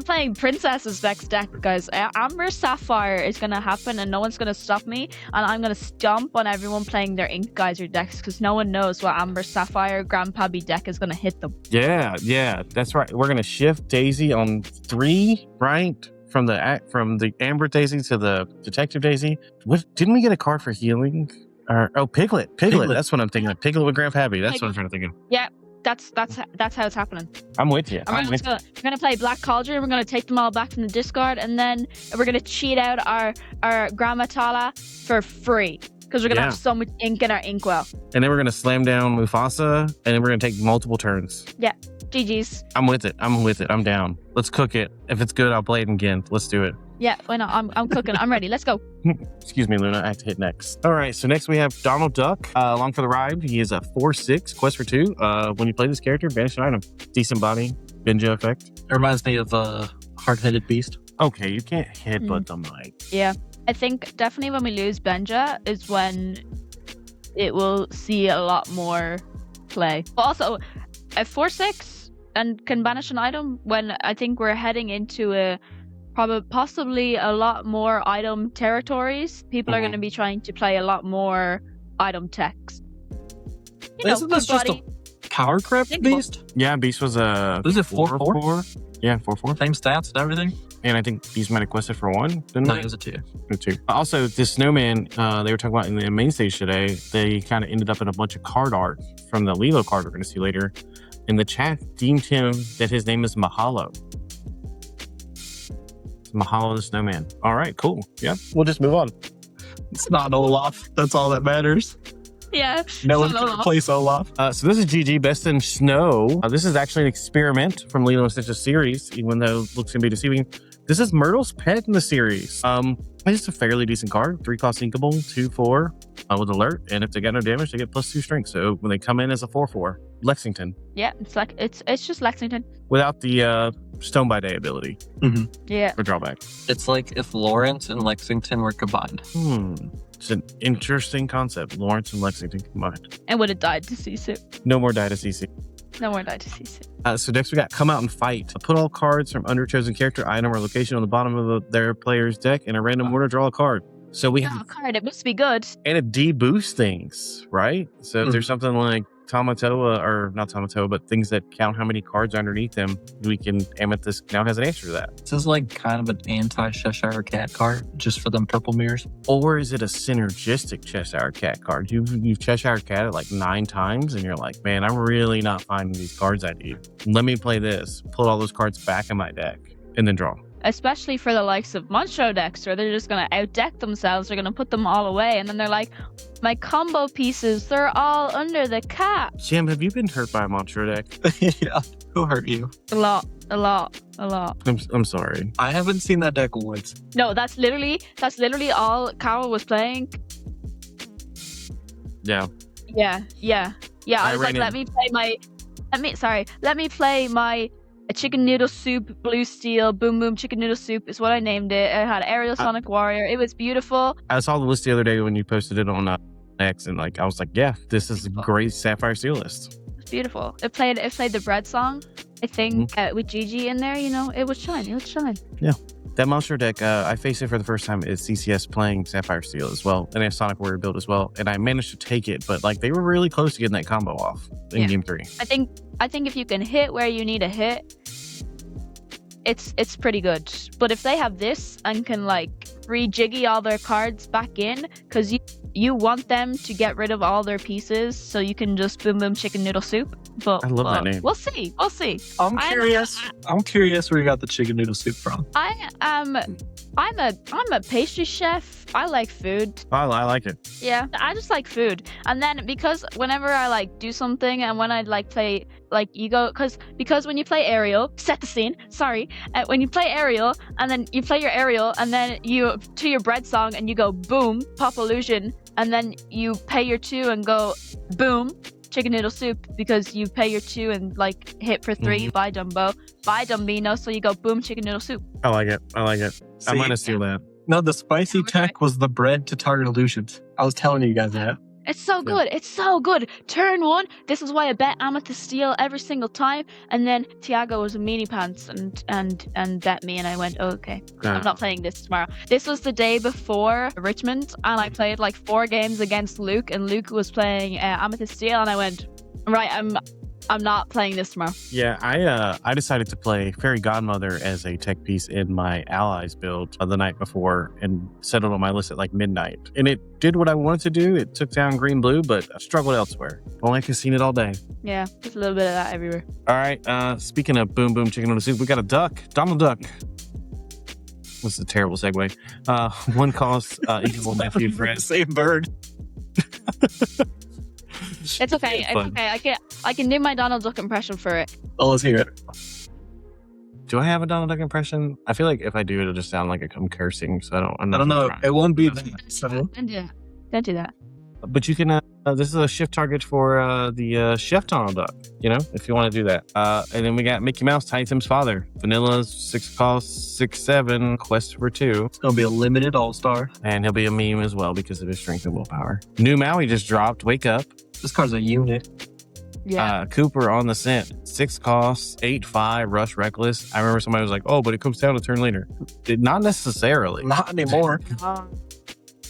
playing Princess's next deck, guys. Amber Sapphire is gonna happen, and no one's gonna stop me. And I'm gonna stomp on everyone playing their Ink Geyser decks because no one knows what Amber Sapphire Grandpappy deck is gonna hit them.
Yeah, that's right. We're gonna shift Daisy on 3, right? From the Amber Daisy to the Detective Daisy. What didn't we get a card for healing? Piglet. That's what I'm thinking. Like Piglet with Grandpappy. That's what I'm trying to think of.
Yeah, that's how it's happening.
I'm with you.
We're gonna play Black Cauldron. We're gonna take them all back from the discard, and then we're gonna cheat out our Grammatala for free because we're gonna have so much ink in our inkwell.
And then we're gonna slam down Mufasa, and then we're gonna take multiple turns.
Yeah, GG's.
I'm with it. I'm down. Let's cook it. If it's good, I'll play it again. Let's do it.
Yeah, why not? I'm cooking. I'm ready. Let's go.
Excuse me, Luna. I have to hit next. All right, so next we have Donald Duck. Along for the ride. He is a 4/6, quest for 2. When you play this character, banish an item. Decent body. Benja effect.
It reminds me of a hard-headed beast.
Okay, you can't headbutt them like.
Yeah, I think definitely when we lose Benja is when it will see a lot more play. But also, a 4/6 and can banish an item when I think we're heading into a possibly a lot more item territories. People are going to be trying to play a lot more item techs.
Isn't this just a power crept beast?
Yeah, beast was a.
Was it 4/4?
Yeah, 4/4.
Same stats and everything.
And I think these might have quested for 1, didn't
No,
they?
it was a 2.
A 2. Also, this snowman they were talking about in the main stage today, they kind of ended up in a bunch of card art from the Lilo card we're going to see later. And the chat deemed him that his name is Mahalo. It's Mahalo the snowman. All right, cool. Yeah, we'll just move on.
It's not Olaf. That's all that matters.
Yeah.
No one can replace Olaf.
So this is GG Best in Snow. This is actually an experiment from Lilo and Stitch's series, even though it looks going to be deceiving. This is Myrtle's pet in the series. It's a fairly decent card. 3 cost inkable, 2/4 with alert, and if they get no damage, they get +2 strength. So when they come in as a 4/4, Lexington.
Yeah, it's like it's just Lexington
Without the Stone by Day ability.
Yeah.
Or drawback.
It's like if Lawrence and Lexington were combined.
It's an interesting concept. Lawrence and Lexington combined.
And would have died to CC.
No more die to CC.
No more died to CC.
So next we got Come Out and Fight. Put all cards from under chosen character, item, or location on the bottom of their player's deck. In a random order, draw a card. So we have...
card, it must be good.
And it deboosts things, right? So if there's something like Tamatoa, or not Tamatoa, but things that count how many cards are underneath them, we can... Amethyst now has an answer to that.
This is like kind of an anti-Cheshire Cat card, just for them purple mirrors.
Or is it a synergistic Cheshire Cat card? You've Cheshire Cat it like 9 times, and you're like, man, I'm really not finding these cards I need. Let me play this. Pull all those cards back in my deck, and then draw.
Especially for the likes of Monstro decks, where they're just going to outdeck themselves. They're going to put them all away, and then they're like, my combo pieces, they're all under the cap.
Jim, have you been hurt by a Monstro deck?
Yeah. Who hurt you?
A lot.
I'm sorry.
I haven't seen that deck once.
No, that's literally all Carol was playing.
Yeah.
Yeah. I was like, let me play my a chicken noodle soup, blue steel, boom boom chicken noodle soup is what I named it. It had Aerial Sonic Warrior. It was beautiful.
I saw the list the other day when you posted it on X, and like I was like, yeah, this is a great Sapphire Steel list.
It's beautiful. It played the bread song. I think with Gigi in there, it would shine.
Yeah. That monster deck, I faced it for the first time is CCS playing Sapphire Steel as well, and a Sonic Warrior build as well, and I managed to take it, but like they were really close to getting that combo off in Game 3.
I think if you can hit where you need to hit, it's pretty good. But if they have this and can like rejiggy all their cards back in, because you want them to get rid of all their pieces, so you can just boom boom chicken noodle soup. But
I love that name.
We'll see.
I'm curious where you got the chicken noodle soup from.
I'm a pastry chef. I like food.
I like it.
Yeah, I just like food. And then because whenever I like do something, and when I like play, like you go, because when you play aerial, set the scene. Sorry, when you play aerial, and then you play your aerial, and then you to your bread song, and you go boom, pop illusion, and then you pay your 2 and go boom, chicken noodle soup, because you pay your 2 and like hit for 3, buy Dumbo, buy Dumbino, so you go boom, chicken noodle soup.
I like it. I'm gonna steal that.
No, the spicy tech was the bread to target illusions. I was telling you guys that.
It's so good. It's so good. Turn 1. This is why I bet Amethyst Steel every single time. And then Tiago was a meanie pants and bet me, and I went, oh, okay. I'm not playing this tomorrow. This was the day before Richmond, and I played like 4 games against Luke, and Luke was playing Amethyst Steel, and I went, right, I'm not playing this tomorrow.
Yeah, I decided to play Fairy Godmother as a tech piece in my Allies build the night before and settled on my list at like midnight. And it did what I wanted to do. It took down green blue, but I struggled elsewhere. Only I could see it all day.
Yeah, just a little bit of that everywhere.
All right, speaking of boom boom chicken noodle soup, we got a duck, Donald Duck. This is a terrible segue. 1 cost equal nephew Fred.
Same bird.
It's okay. I can do my Donald Duck impression for it.
Oh, let's hear it.
Do I have a Donald Duck impression? I feel like if I do, it'll just sound like I'm cursing. So I don't know.
It won't be that. So.
Don't do that.
But you can, this is a shift target for the Chef Donald Duck, you know, if you want to do that. And then we got Mickey Mouse, Tiny Tim's father. Vanilla's 6 cost, 6/7, quest for 2.
It's gonna be a limited all-star.
And he'll be a meme as well because of his strength and willpower. New Maui just dropped, Wake Up.
This card's a unit.
Yeah.
Cooper on the scent, 6 costs, 8/5, Rush Reckless. I remember somebody was like, oh, but it comes down a turn later. Not necessarily.
Not anymore.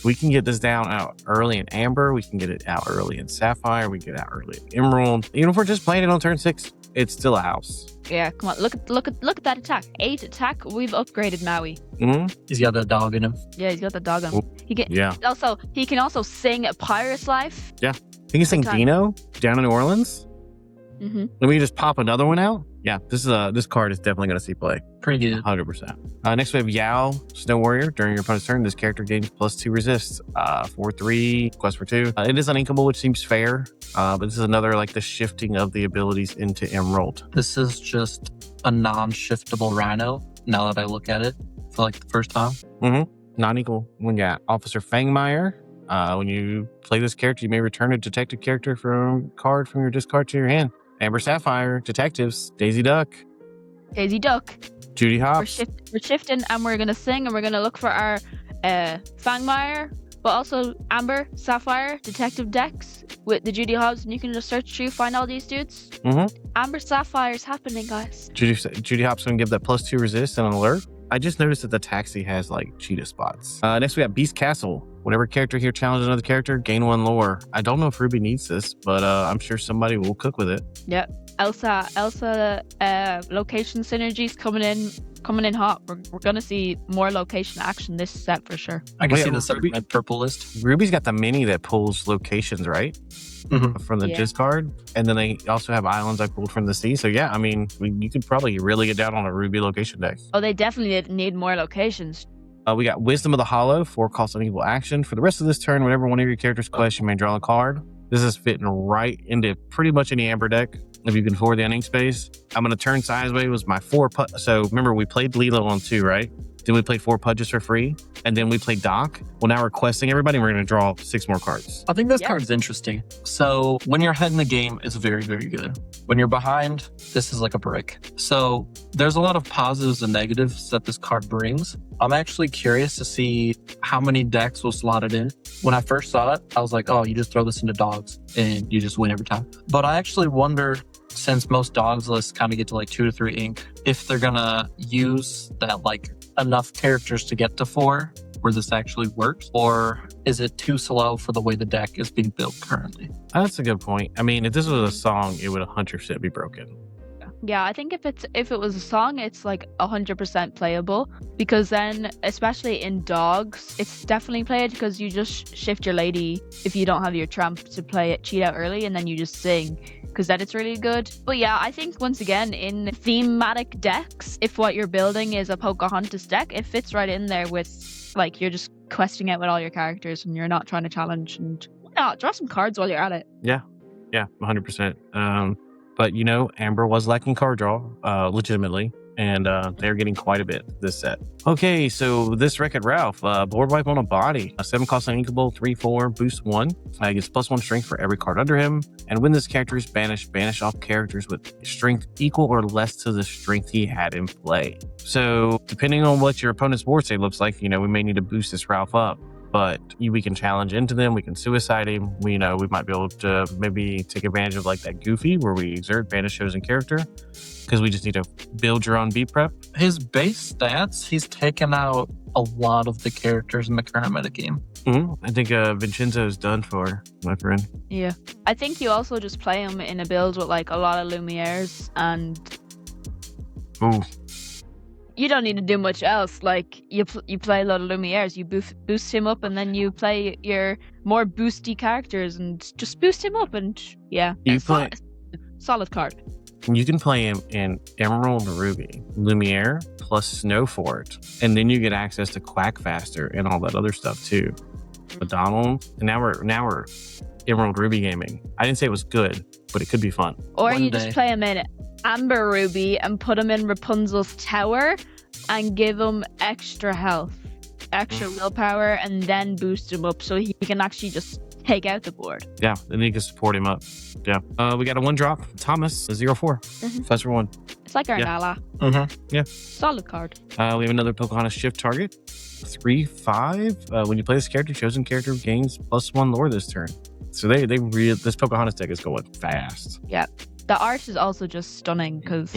We can get this down out early in Amber. We can get it out early in Sapphire. We can get it out early in Emerald. Even if we're just playing it on turn 6, it's still a house.
Yeah, come on. Look at that attack. 8 attack. We've upgraded Maui.
Mm-hmm.
He's got that dog in him.
Yeah, he's got the dog on him. He can also sing a Pirate's Life.
Yeah. You can sing Dino down in New Orleans.
Mm-hmm.
Then we just pop another one out. Yeah, this card is definitely going to see play.
Pretty good.
100%. Next we have Yao, Snow Warrior. During your opponent's turn, this character gains +2 resist. 4/3, quest for 2. It is uninkable, which seems fair. But this is another like the shifting of the abilities into Emerald.
This is just a non-shiftable Rhino. Now that I look at it for like the first time.
Mm-hmm. Non-equal. We got Officer Fangmeyer. When you play this character, you may return a detective character card from your discard to your hand. Amber Sapphire, Detectives, Daisy Duck,
We're
Judy Hopps.
shifting, and we're gonna sing, and we're gonna look for our Fangmeyer, but also Amber Sapphire Detective decks with the Judy Hobbs, and you can just search through, find all these dudes.
Mm-hmm.
Amber Sapphire's happening, guys.
Judy Hopps gonna give that +2 resist and an alert. I just noticed that the taxi has like cheetah spots. Next we got Beast Castle. Whenever character here challenges another character, gain 1 lore. I don't know if Ruby needs this, but I'm sure somebody will cook with it.
Yep. Elsa, location synergies coming in hot. We're gonna see more location action this set for sure.
I can see this on my purple list.
Ruby's got the mini that pulls locations, right?
Mm-hmm.
From the discard. And then they also have islands I pulled from the sea. So yeah, I mean, you could probably really get down on a Ruby location deck.
Oh, they definitely need more locations.
We got Wisdom of the Hollow, 4 cost unequal action. For the rest of this turn, whenever one of your characters quests, you may draw a card. This is fitting right into pretty much any Amber deck. If you can afford the ending space. I'm going to turn sideways was my 4 put. So remember, we played Lilo on 2, right? Then we played 4 Pudges for free. And then we played Doc. Well, now we're questing everybody. We're going to draw 6 more cards.
I think this card's interesting. So when you're ahead in the game, it's very, very good. When you're behind, this is like a brick. So there's a lot of positives and negatives that this card brings. I'm actually curious to see how many decks will slot it in. When I first saw it, I was like, oh, you just throw this into dogs and you just win every time. But I actually wonder, since most dogs lists kind of get to like 2 to 3 ink, if they're going to use that like enough characters to get to 4 where this actually works, or is it too slow for the way the deck is being built currently?
That's a good point. I mean, if this was a song, it would 100% be broken.
Yeah, I think if it was a song, it's like 100% playable, because then, especially in dogs, it's definitely played because you just shift your lady if you don't have your tramp to play it cheat out early, and then you just sing, because then it's really good. But yeah, I think once again, in thematic decks, if what you're building is a Pocahontas deck, it fits right in there with, like, you're just questing out with all your characters and you're not trying to challenge, and why not? Draw some cards while you're at it.
Yeah, 100%. But, you know, Amber was lacking card draw, legitimately, and they're getting quite a bit this set. Okay, so this Wreck-It Ralph, board wipe on a body. A 7 cost uninkable, 3/4, boost 1. Gets +1 strength for every card under him. And when this character is banished, banish off characters with strength equal or less to the strength he had in play. So, depending on what your opponent's board state looks like, you know, we may need to boost this Ralph up. But we can challenge into them. We can suicide him. We might be able to maybe take advantage of like that Goofy where we exert banish chosen character, because we just need to build your own beat prep.
His base stats, he's taken out a lot of the characters in the current metagame.
I think Vincenzo's done for, my friend.
Yeah. I think you also just play him in a build with like a lot of Lumières, and you don't need to do much else. Like, you play a lot of Lumières, you boost him up, and then you play your more boosty characters and just boost him up, and yeah. Solid card.
You can play him in Emerald Ruby, Lumiere plus Snow Fort, and then you get access to Quack Faster and all that other stuff too. Donald, and now we're Emerald Ruby gaming. I didn't say it was good, but it could be fun.
Or you just play him in Amber Ruby and put him in Rapunzel's tower and give him extra health, extra willpower, and then boost him up so he can actually just take out the board.
Yeah, and you can support him up. Yeah. We got a 1-drop. Thomas, a 0/4. Professor 1.
It's like our
Yeah.
Nala.
Yeah.
Solid card.
We have another Pocahontas shift target. 3/5. When you play this character, chosen character gains +1 lore this turn. So this Pocahontas deck is going fast.
Yeah. The art is also just stunning because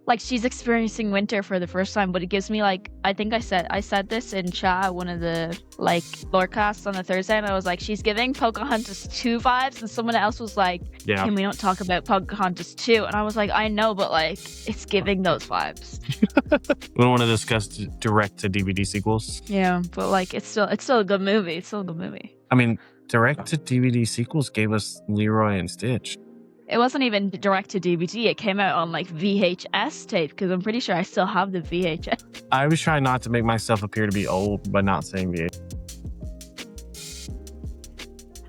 like she's experiencing winter for the first time, but it gives me like, I think I said this in chat, one of the like lore casts on a Thursday, and I was like, she's giving Pocahontas 2 vibes, and someone else was like,
Yeah.
can we not talk about Pocahontas 2? And I was like, I know, but like it's giving those vibes.
We don't want to discuss direct to DVD sequels.
Yeah, but like it's still a good movie. It's still a good movie.
I mean, direct to DVD sequels gave us Leroy and Stitch.
It wasn't even direct to DVD. It came out on like VHS tape because I'm pretty sure I still have the VHS.
I was trying not to make myself appear to be old by not saying VHS.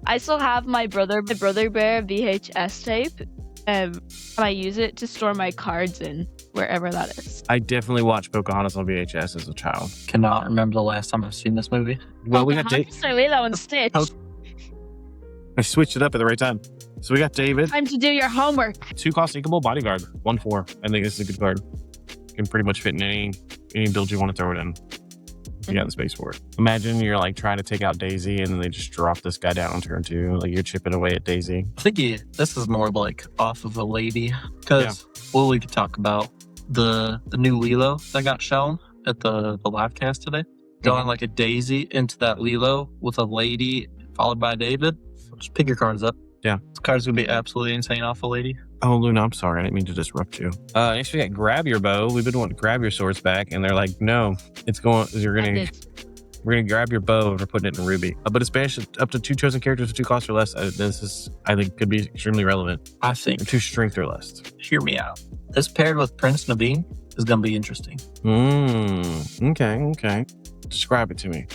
I still have my Brother Bear VHS tape, and I use it to store my cards in wherever that is.
I definitely watched Pocahontas on VHS as a child.
Cannot remember the last time I've seen this movie.
Well, we got
Lilo and Stitch.
I switched it up at the right time. So we got David.
Time to do your homework.
2-cost inkable bodyguard. 1/4. I think this is a good card. Can pretty much fit in any build you want to throw it in. You got the space for it. Imagine you're like trying to take out Daisy and then they just drop this guy down on turn 2. Like you're chipping away at Daisy.
I think this is more like off of a lady. Because we could talk about the new Lilo that got shown at the live cast today. Going like a Daisy into that Lilo with a lady followed by David. Just pick your cards up.
Yeah.
This card's going to be absolutely insane off a lady.
Oh, Luna, I'm sorry. I didn't mean to disrupt you. Next we got grab your bow. We've been wanting to grab your swords back, and they're like, no, we're going to grab your bow and we're putting it in Ruby. But it's banished up to 2 chosen characters with 2 costs or less. This is, I think, could be extremely relevant.
I think.
2 strength or less.
Hear me out. This paired with Prince Naveen is going to be interesting.
Okay. Describe it to me.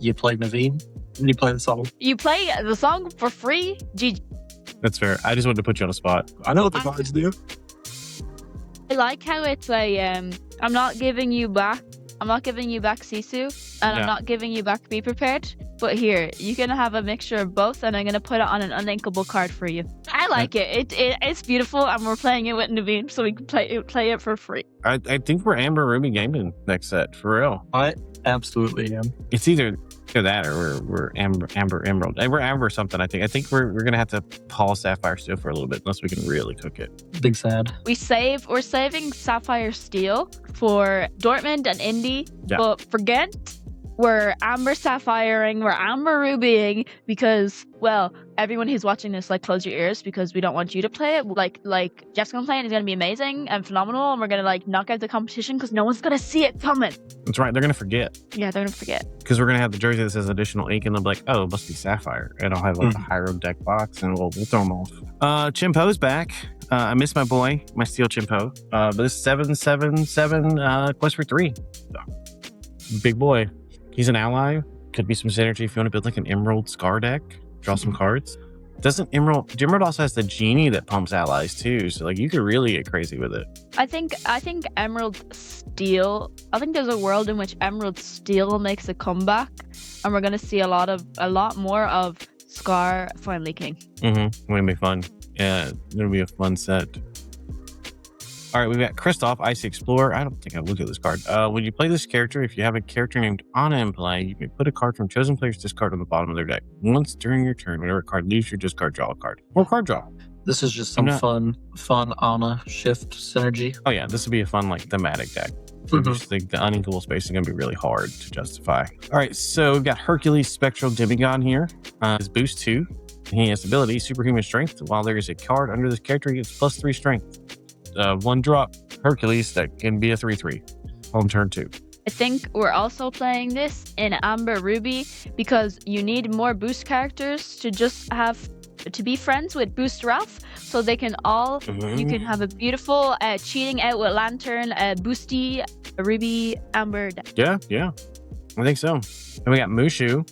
You play Naveen, and you play the song.
You play the song for free? GG.
That's fair. I just wanted to put you on a spot.
I know what the cards do.
I like how it's a I'm not giving you back Sisu, and I'm not giving you back Be Prepared, but here you can have a mixture of both, and I'm gonna put it on an uninkable card for you. I like it. It's beautiful, and we're playing it with Naveen, so we can play it for free.
I think we're Amber Ruby gaming next set, for real.
I absolutely am.
It's either that or we're Amber Emerald. We're Amber something, I think. I think we're gonna have to Paul Sapphire Steel for a little bit, unless we can really cook it.
Big sad.
We're saving Sapphire Steel for Dortmund and Indy, but for Ghent, we're Amber Sapphiring, we're Amber Rubying, because, well, everyone who's watching this, like, close your ears, because we don't want you to play it. Like Jeff's gonna play it, it's gonna be amazing and phenomenal, and we're gonna, like, knock out the competition, because no one's gonna see it coming.
That's right, they're gonna forget.
Yeah, they're gonna forget.
Because we're gonna have the jersey that says additional ink, and they'll be like, oh, it must be Sapphire. And I'll have, like, a Hyro deck box, and we'll throw them off. Chimpo's back. I miss my boy, my Steel Chimpo. But this 7/7/7 quest for 3. Big boy. He's an ally. Could be some synergy if you want to build like an Emerald Scar deck. Draw some cards. Emerald also has the genie that pumps allies too. So like you could really get crazy with it.
I think Emerald Steel. I think there's a world in which Emerald Steel makes a comeback, and we're gonna see a lot more of Scar finally king.
It's gonna be fun. Yeah, it'll be a fun set. All right, we've got Kristoff, Icy Explorer. I don't think I looked at this card. When you play this character, if you have a character named Anna in play, you may put a card from chosen player's discard on the bottom of their deck. Once during your turn, whenever a card leaves your discard, draw a card. Or card draw.
This is just some fun Anna shift synergy.
Oh yeah, this would be a fun like thematic deck. I just think the uninkable space is going to be really hard to justify. All right, so we've got Hercules Spectral Demigod here. His boost 2. He has ability Superhuman Strength. While there is a card under this character, he gets +3 Strength. 1-drop Hercules that can be a 3/3 on turn 2.
I think we're also playing this in Amber Ruby because you need more boost characters to be friends with Boost Ralph, so they can you can have a beautiful cheating out with Lantern boosty Ruby Amber deck.
Yeah, I think so. And we got Mushu.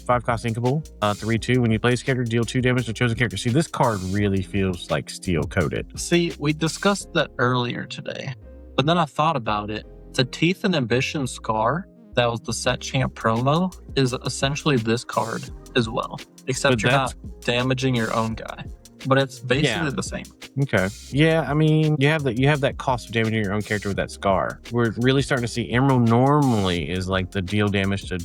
5-cost inkable, 3/2. When you play this character, deal 2 damage to chosen character. See, this card really feels like steel coated.
See, we discussed that earlier today, but then I thought about it. The Teeth and Ambition Scar, that was the Set Champ promo, is essentially this card as well. Except
But
you're
that's-
not damaging your own guy. But it's basically the same.
Okay. Yeah, I mean, you have that cost of damaging your own character with that scar. We're really starting to see Emerald normally is like the deal damage to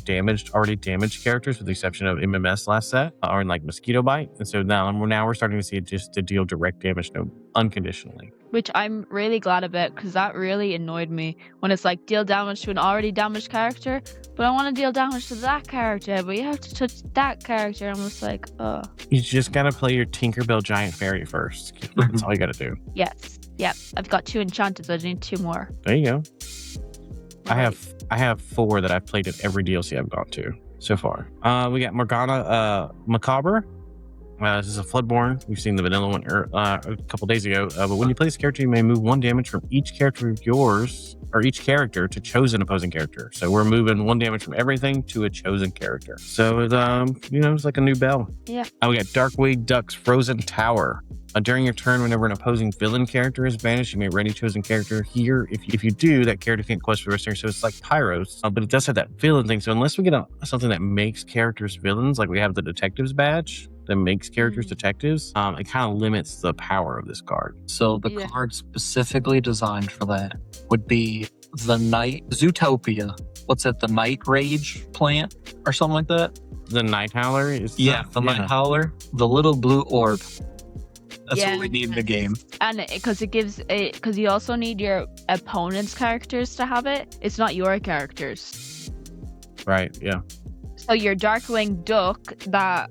already damaged characters, with the exception of MMS last set, or in like Mosquito Bite. And so now we're starting to see it just to deal direct damage unconditionally.
Which I'm really glad about, because that really annoyed me when it's like deal damage to an already damaged character, but I want to deal damage to that character, but you have to touch that character. I'm just like, oh.
You just gotta play your Tinkerbell Giant Fairy first. That's all you gotta do.
Yes. Yep. I've got 2 enchanted, so I need 2 more.
There you go.
Right.
I have 4 that I've played at every DLC I've gone to so far. We got Morgana Macabre. This is a Floodborn. We've seen the vanilla one a couple days ago. But when you play this character, you may move 1 damage from each character of yours, or each character, to chosen opposing character. So we're moving 1 damage from everything to a chosen character. So it's it's like a new bell.
Yeah.
We got Darkwing Duck's Frozen Tower. During your turn, whenever an opposing villain character is banished, you may ready chosen character here. If you do, that character can't quest for the rest of your turn. So it's like Pyros, but it does have that villain thing. So unless we get something that makes characters villains, like we have the Detective's badge that makes characters detectives, it kind of limits the power of this card.
So the card specifically designed for that would be the Night Zootopia. What's it? The Night Rage plant or something like that?
The Night Howler is
the Night Howler. The little blue orb. That's what we need in the game.
And because you also need your opponent's characters to have it. It's not your characters.
Right, yeah.
So your Darkwing Duck that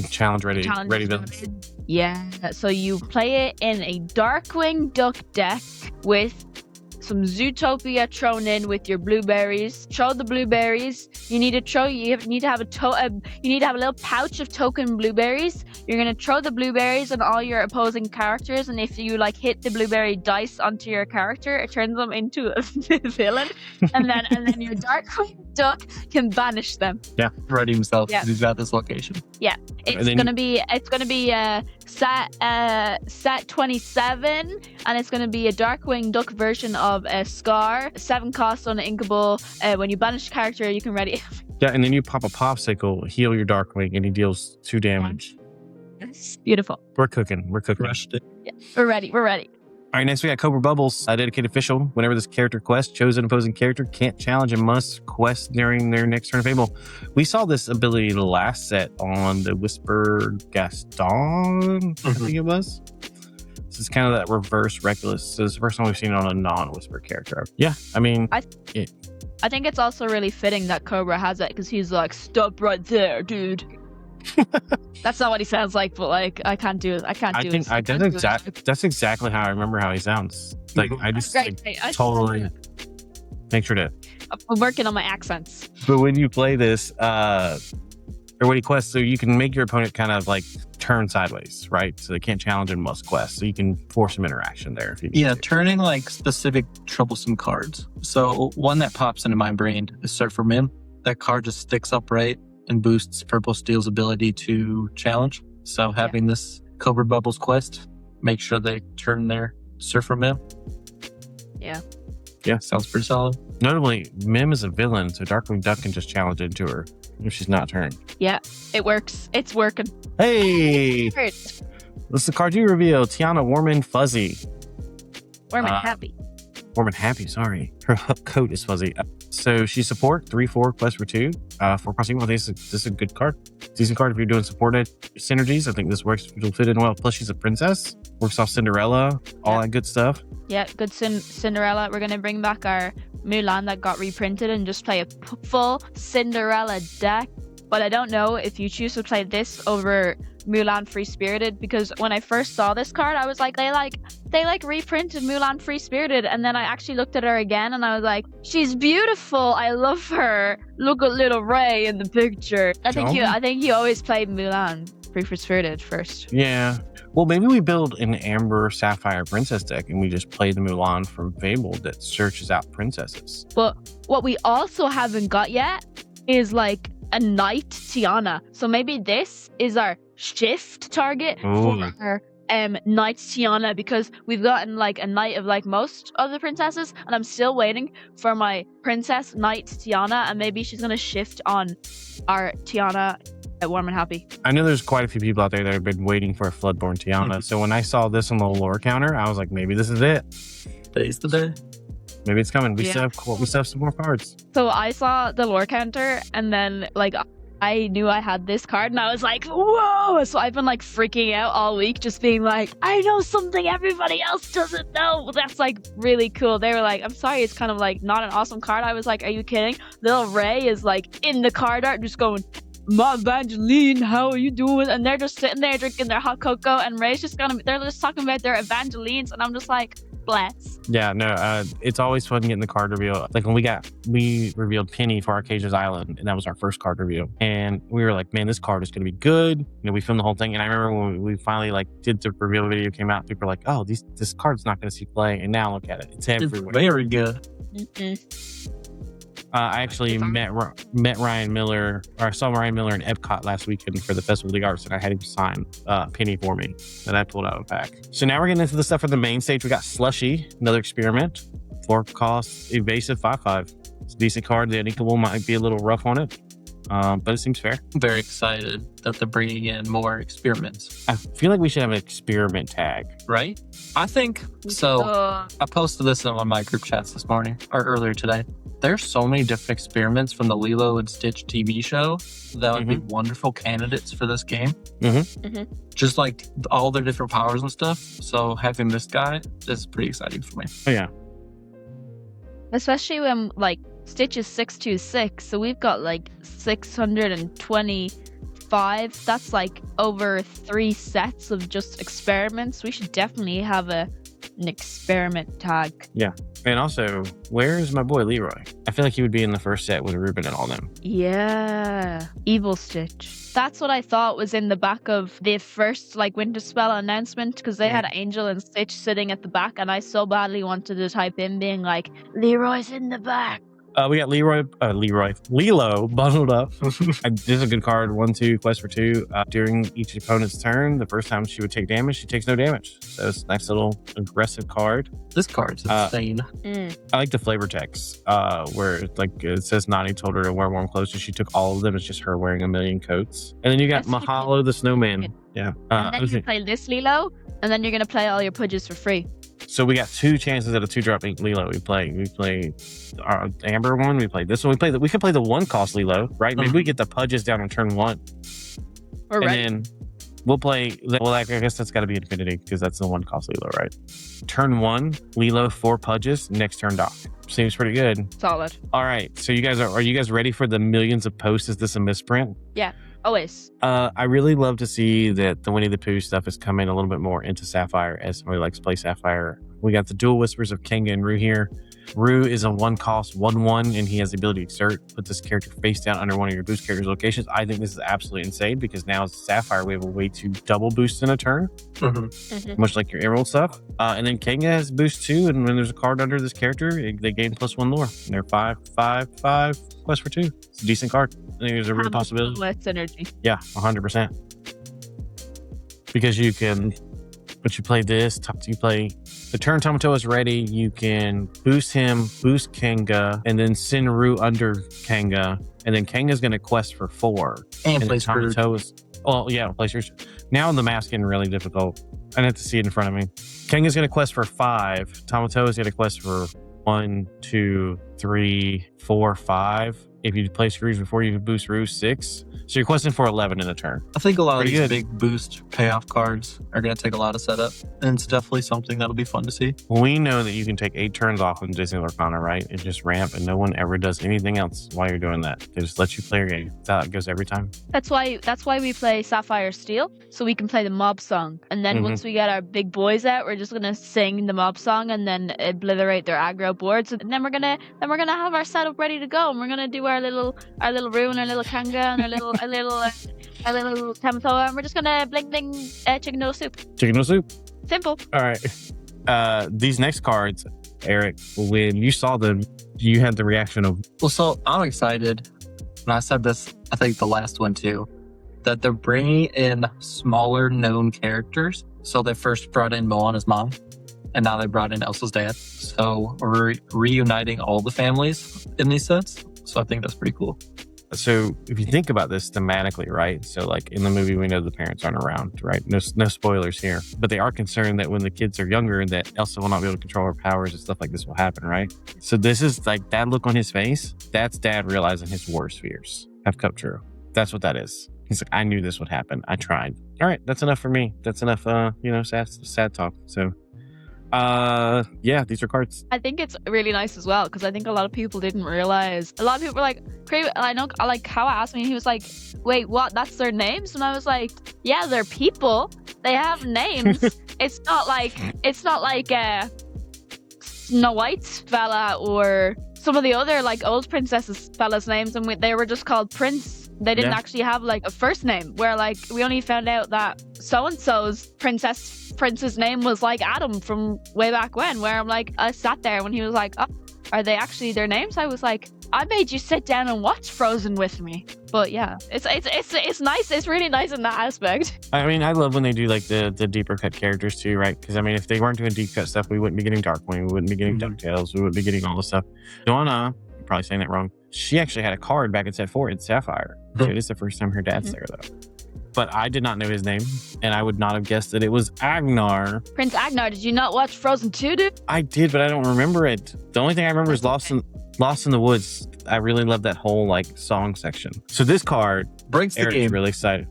challenge ready villains.
Yeah. So you play it in a Darkwing Duck deck with some Zootopia thrown in with your blueberries. Throw the blueberries. You need to have a little pouch of token blueberries. You're gonna throw the blueberries on all your opposing characters, and if you hit the blueberry dice onto your character, it turns them into a villain, and then your Darkwing Duck can banish them.
Yeah,
ready himself because he's at this location.
Yeah, it's gonna be set 27, and it's gonna be a Darkwing Duck version of a Scar. 7 cost on an inkable. When you banish a character, you can ready.
Yeah, and then you pop a popsicle, heal your Darkwing, and he deals 2 damage.
Beautiful.
We're cooking.
Crushed it.
Yeah, we're ready. All
right, next we got Cobra Bubbles, a dedicated official. Whenever this character quests, chosen opposing character can't challenge and must quest during their next turn of Fable. We saw this ability the last set on the Whisper Gaston, I think it was. This is kind of that reverse reckless. So it's the first time we've seen it on a non-Whisper character. Yeah, I mean,
I think it's also really fitting that Cobra has it, because he's like, stop right there, dude. That's not what he sounds like, but I can't do it.
That's exactly how I remember how he sounds. Like I just totally make sure to.
I'm working on my accents.
But when you play this, or when you quest, so you can make your opponent kind of turn sideways, right? So they can't challenge and must quest. So you can force some interaction there if you need to.
Turning specific troublesome cards. So one that pops into my brain is Surfer Mim. That card just sticks upright and boosts Purple Steel's ability to challenge. So having this Cobra Bubbles quest, make sure they turn their Surfer Mim.
Yeah,
sounds pretty solid.
Notably, Mim is a villain, so Darkwing Duck can just challenge into her if she's not turned.
Yeah, it works. It's working.
Hey! This is the card you reveal. Tiana Warm and Fuzzy.
Warm and Happy.
Warm and Happy, sorry. Her coat is fuzzy. So she support 3/4 quest for 2. 4 crossing. Well, this is a good card. Decent card if you're doing supported synergies. I think this works. It'll fit in well. Plus, she's a princess. Works off Cinderella. All that good stuff.
Yeah, good Cinderella. We're gonna bring back our Mulan that got reprinted and just play a full Cinderella deck. But I don't know if you choose to play this over Mulan Free Spirited, because when I first saw this card, I was like, they reprinted Mulan Free Spirited, and then I actually looked at her again and I was like, she's beautiful. I love her. Look at little Ray in the picture. I think you always play Mulan Free Spirited first.
Yeah. Well, maybe we build an Amber Sapphire Princess deck and we just play the Mulan from Fable that searches out princesses.
But what we also haven't got yet is a Knight Tiana. So maybe this is our shift target for our Knight Tiana, because we've gotten like a knight of like most of the princesses, and I'm still waiting for my princess Knight Tiana, and maybe she's gonna shift on our Tiana at Warm and Happy.
I know there's quite a few people out there that have been waiting for a Floodborn Tiana. So when I saw this on the lore counter, I was like, maybe this is it.
Today's the day.
Maybe it's coming. We still have some more cards.
So I saw the lore counter, and then like I knew I had this card, and I was like, whoa! So I've been like freaking out all week, just being like, I know something everybody else doesn't know. Well, that's like really cool. They were like, I'm sorry, it's kind of like not an awesome card. I was like, are you kidding? Little Ray is like in the card art, just going, Ma Evangeline, how are you doing? And they're just sitting there drinking their hot cocoa, and Ray's just they're just talking about their Evangelines, and I'm just like, bless.
Yeah, no, it's always fun getting the card reveal. Like when we revealed Penny for Arcasia's Island, and that was our first card reveal. And we were like, man, this card is going to be good. You know, we filmed the whole thing. And I remember when we finally like did the reveal video came out, people were like, oh, this card's not going to see play. And now look at it. It's everywhere.
It's very good.
Mm-hmm.
I actually met Ryan Miller, or I saw Ryan Miller in Epcot last weekend for the Festival of the Arts, and I had him sign Penny for me, and I pulled out a pack. So now we're getting into the stuff for the main stage. We got Slushy, another experiment, 4-cost, evasive, 5/5. It's a decent card. The Unequal might be a little rough on it, but it seems fair.
I'm very excited that they're bringing in more experiments.
I feel like we should have an experiment tag.
Right? I think so. I posted this in one of my group chats this morning or earlier today. There's so many different experiments from the Lilo and Stitch TV show that would be wonderful candidates for this game. Just like all their different powers and stuff. So having this guy is pretty exciting for me.
Oh, yeah.
Especially when like Stitch is 626, so we've got like 625. That's like over 3 sets of just experiments. We should definitely have an experiment tag.
Yeah. And also, where is my boy Leroy? I feel like he would be in the first set with Ruben and all them.
Yeah. Evil Stitch. That's what I thought was in the back of the first like Winterspell announcement, because they had Angel and Stitch sitting at the back, and I so badly wanted to type in being like, Leroy's in the back.
We got Lilo bundled up. This is a good card. 1/2, quest for 2. During each opponent's turn, the first time she would take damage, she takes no damage. So it's a nice little aggressive card.
This card's insane.
I like the flavor text, where it says Nani told her to wear warm clothes, and she took all of them. It's just her wearing a million coats. And then you got Mahalo the Snowman. Yeah.
And then you play this Lilo, and then you're gonna play all your pudges for free.
So we got 2 chances at a 2-drop Lilo. We play our Amber one. We play this one. We could play the 1-cost Lilo, right? Maybe we get the Pudges down on turn 1.
And
then we'll play. Well, I guess that's got to be Infinity because that's the 1-cost Lilo, right? Turn 1 Lilo, 4 Pudges. Next turn Doc. Seems pretty good.
Solid.
All right. So you guys are you guys ready for the millions of posts? Is this a misprint?
Yeah. Always.
I really love to see that the Winnie the Pooh stuff is coming a little bit more into Sapphire as somebody likes to play Sapphire. We got the Dual Whispers of Kenga and Rue here. Rue is a 1-cost 1/1, and he has the ability to exert. Put this character face down under one of your boost character's locations. I think this is absolutely insane because now as Sapphire, we have a way to double boost in a turn, much like your Emerald stuff. And then Kenga has boost too, and when there's a card under this character, they gain +1 lore. And they're 5/5/5 quest for 2. It's a decent card. I think there's a real possibility.
With synergy.
Yeah, 100%. Because you can, but you play this, you play the turn Tamatoa is ready, you can boost him, boost Kenga, and then send Rue under Kenga, and then Kenga's going to quest for 4.
And play
Tamatoa's. Well, yeah, play Scrooge. Now the math's getting really difficult. I have to see it in front of me. Kenga's going to quest for 5. Tamatoa's going to quest for 1, 2, 3, 4, 5. If you play Scrooge before you boost Rue, 6. So you're questing for 11 in a turn.
I think a lot of these big boost payoff cards are going to take a lot of setup, and it's definitely something that'll be fun to see.
We know that you can take 8 turns off in Disney Lorcana, right? It just ramp, and no one ever does anything else while you're doing that. They just let you play your game. That's how it goes every time.
That's why we play Sapphire Steel, so we can play the mob song. And then once we get our big boys out, we're just gonna sing the mob song and then obliterate their aggro boards. And then we're gonna have our setup ready to go, and we're gonna do our little Rue and our little Kanga and our little Tamatoa, and we're just gonna bling bling chicken noodle soup.
Chicken noodle soup.
Simple.
All right. These next cards, Eric, when you saw them, you had the reaction of...
Well, so I'm excited. And I said this, I think the last one too. that they're bringing in smaller known characters. So they first brought in Moana's mom, and now they brought in Elsa's dad. So we're reuniting all the families in these sets. So I think that's pretty cool.
So if you think about this thematically, right? So like in the movie, we know the parents aren't around, right? No spoilers here, but they are concerned that when the kids are younger, that Elsa will not be able to control her powers and stuff like this will happen, right? So this is like that look on his face. That's dad realizing his worst fears have come true. That's what that is. He's like, I knew this would happen. I tried. All right, that's enough for me. That's enough, sad talk. So yeah, these are cards.
I think it's really nice as well because I think a lot of people didn't realize. A lot of people were like, I know, like How asked me, he was like, wait, what? That's their names? And I was like, yeah, they're people. They have names. It's not like Snow White's fella or some of the other like old princesses fella's names, and they were just called Prince. They didn't actually have like a first name, where like we only found out that so-and-so's prince's name was like Adam from way back when, where I'm like, I sat there when he was like, oh, are they actually their names? I was like, I made you sit down and watch Frozen with me. But yeah, it's nice. It's really nice in that aspect.
I mean, I love when they do like the deeper cut characters too, right? Because I mean, if they weren't doing deep cut stuff, we wouldn't be getting Darkwing, we wouldn't be getting DuckTales, we wouldn't be getting all this stuff. Joanna, I'm probably saying that wrong. She actually had a card back in set 4 in Sapphire. It is the first time her dad's there though. But I did not know his name, and I would not have guessed that it was Agnar.
Prince Agnar. Did you not watch Frozen 2, dude?
I did, but I don't remember it. The only thing I remember is Lost in the Woods. I really love that whole like song section. So this card
breaks the
Eric's
game.
really excited.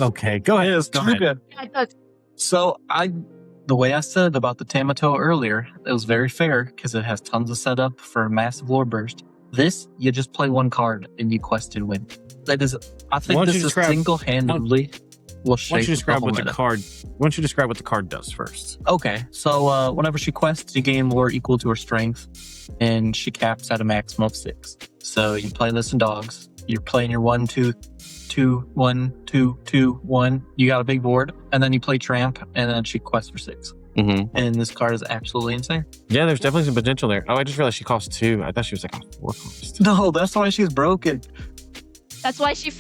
Okay, go ahead.
It's too good.
Yeah, it does.
So the way I said about the Tamato earlier, it was very fair because it has tons of setup for a massive lore burst. This, you just play one card and you quest and win. That is, I think this is single-handedly will shape.
Why don't you describe
the
what
meta.
the card? Why don't you describe what the card does first?
Okay, so whenever she quests, you gain lore equal to her strength, and she caps at a maximum of 6. So you play this in dogs. You're playing your 1, 2, 2, 1, 2, 2, 1. You got a big board, and then you play Tramp, and then she quests for 6.
Mm-hmm.
And this card is absolutely insane.
Yeah, there's definitely some potential there. Oh, I just realized she costs 2. I thought she was like a 4 cost.
No, that's why she's broken.
That's why she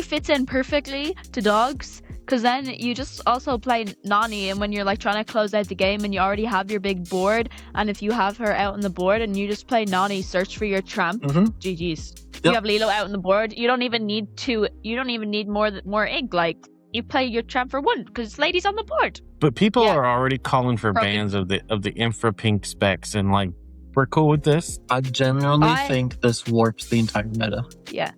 fits in perfectly to dogs. Because then you just also play Nani, and when you're like trying to close out the game and you already have your big board, and if you have her out on the board and you just play Nani, search for your Tramp, GG's.
Yep.
You have Lilo out on the board. You don't even need more ink. Like, you play your Tramp for 1 because Lady's on the board.
But people are already calling for bans of the infra pink specs, and like, we're cool with this.
I genuinely think this warps the entire meta.
Yeah.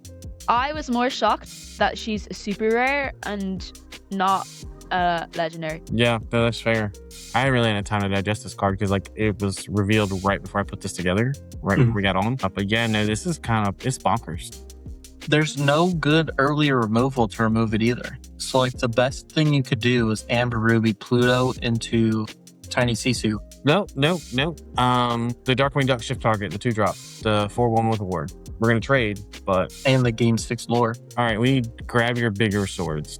I was more shocked that she's super rare and not legendary.
Yeah, that's fair. I really had time to digest this card because like it was revealed right before I put this together, right before we got on. But yeah, no, this is it's bonkers.
There's no good earlier removal to remove it either. So like the best thing you could do is Amber Ruby Pluto into Tiny Sisu.
No. The Darkwing Duck shift target, the 2-drop, the 4/1 with a ward. We're gonna trade, but
and the gain 6 lore.
All right, we need grab your bigger swords.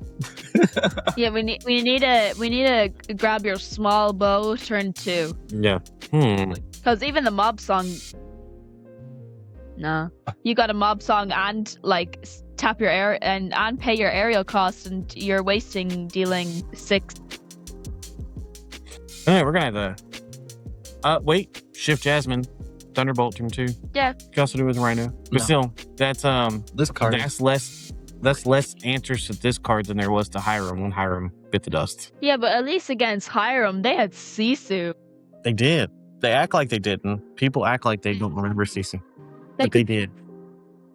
Yeah, we need to grab your small bow turn 2.
Yeah.
Because even the mob song. No, you got a mob song and like tap your air and pay your aerial costs, and you're wasting dealing 6.
All right, we're gonna have to. Wait, shift Jasmine, Thunderbolt turn 2.
Yeah.
You can also do it with Rhino, but still, that's
this card.
That's less answers to this card than there was to Hiram when Hiram bit the dust.
Yeah, but at least against Hiram, they had Sisu.
They did. They act like they didn't. People act like they don't remember Sisu. But they did.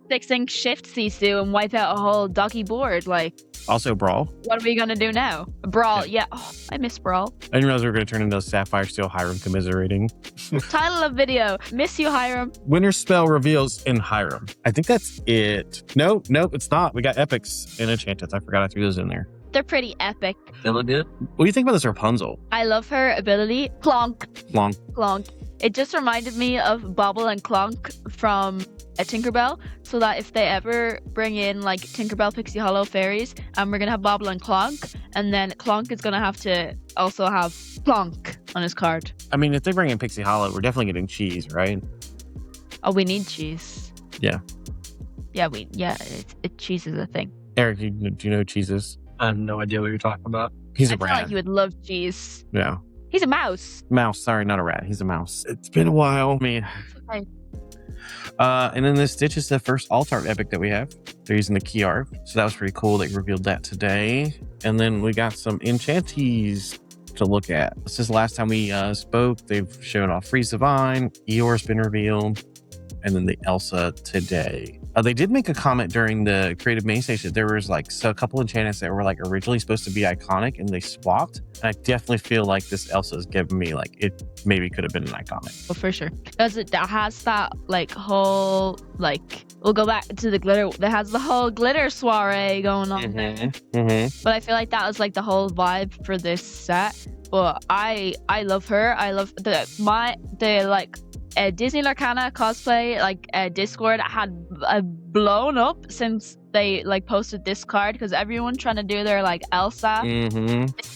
6-ink shift Sisu and wipe out a whole doggy board. Like,
also Brawl.
What are we gonna do now? Brawl, yeah. Oh, I miss Brawl.
I didn't realize we were gonna turn into a Sapphire Steel Hiram commiserating.
Title of video: Miss you, Hiram.
Winterspell reveals in Hiram. I think that's it. No, it's not. We got epics and enchantments. I forgot I threw those in there.
They're pretty epic.
They look good.
What do you think about this Rapunzel?
I love her ability. Clonk.
Clonk.
It just reminded me of Bobble and Clonk from Tinkerbell, so that if they ever bring in like Tinkerbell Pixie Hollow fairies, and we're gonna have Bobble and Clonk, and then Clonk is gonna have to also have Clonk on his card.
I mean, if they bring in Pixie Hollow, we're definitely getting cheese, right?
Oh, we need cheese.
Yeah.
Yeah, cheese is a thing.
Eric, do you know who Cheese is?
I have no idea what you're talking about.
He's a
I feel
rat.
like you would love cheese.
Yeah.
He's a mouse.
Mouse. Sorry, not a rat. He's a mouse. It's been a while. I mean,
Okay.
and then this Stitch is the first alt art epic that we have. They're using the key art. So that was pretty cool. They revealed that today. And then we got some enchantees to look at. This is the last time we spoke. They've shown off Freeze Divine. Eeyore's been revealed. And then the Elsa today. They did make a comment during the creative main stage that there was like a couple enchantments that were like originally supposed to be iconic and they swapped. And I definitely feel like this Elsa is giving me like it maybe could have been an iconic.
Well, for sure. Because it has that like whole like we'll go back to the glitter. It has the whole glitter soiree going on there.
Mm-hmm.
But I feel like that was like the whole vibe for this set. But I love her. I love the like Disney Lorcana cosplay like Discord had blown up since they like posted this card because everyone trying to do their like Elsa,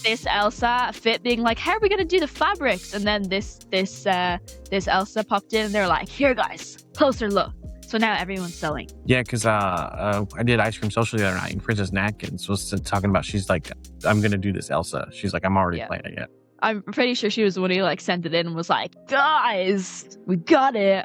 this Elsa fit being like, how are we gonna do the fabrics? And then this Elsa popped in and they're like, here guys, closer look. So now everyone's selling.
Yeah, because I did Ice Cream Social the other night and Princess Natkins was talking about, she's like, I'm gonna do this Elsa. She's like, I'm already playing it yet.
I'm pretty sure she was the one who like sent it in and was like, guys, we got it.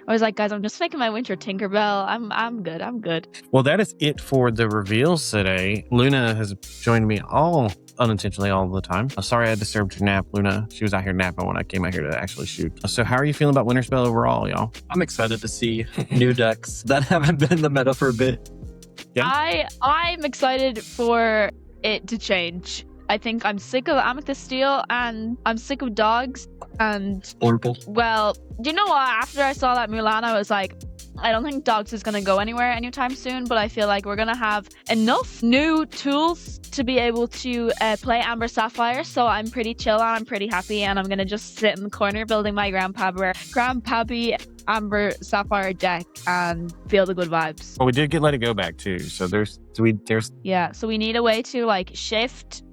I was like, guys, I'm just making my winter Tinkerbell. I'm good.
Well, that is it for the reveals today. Luna has joined me all unintentionally all the time. Sorry I disturbed your nap, Luna. She was out here napping when I came out here to actually shoot. So how are you feeling about Winterspell overall, y'all?
I'm excited to see new decks that haven't been in the meta for a bit.
Yeah.
I'm excited for it to change. I think I'm sick of Amethyst Steel and I'm sick of dogs and
Orbital.
well, you know what? After I saw that Mulan, I was like, I don't think dogs is going to go anywhere anytime soon, but I feel like we're going to have enough new tools to be able to play Amber Sapphire. So I'm pretty chill and I'm pretty happy and I'm going to just sit in the corner building my Grandpappy Amber Sapphire deck and feel the good vibes.
Well, we did get Let It Go back too. So there's
Yeah, so we need a way to like shift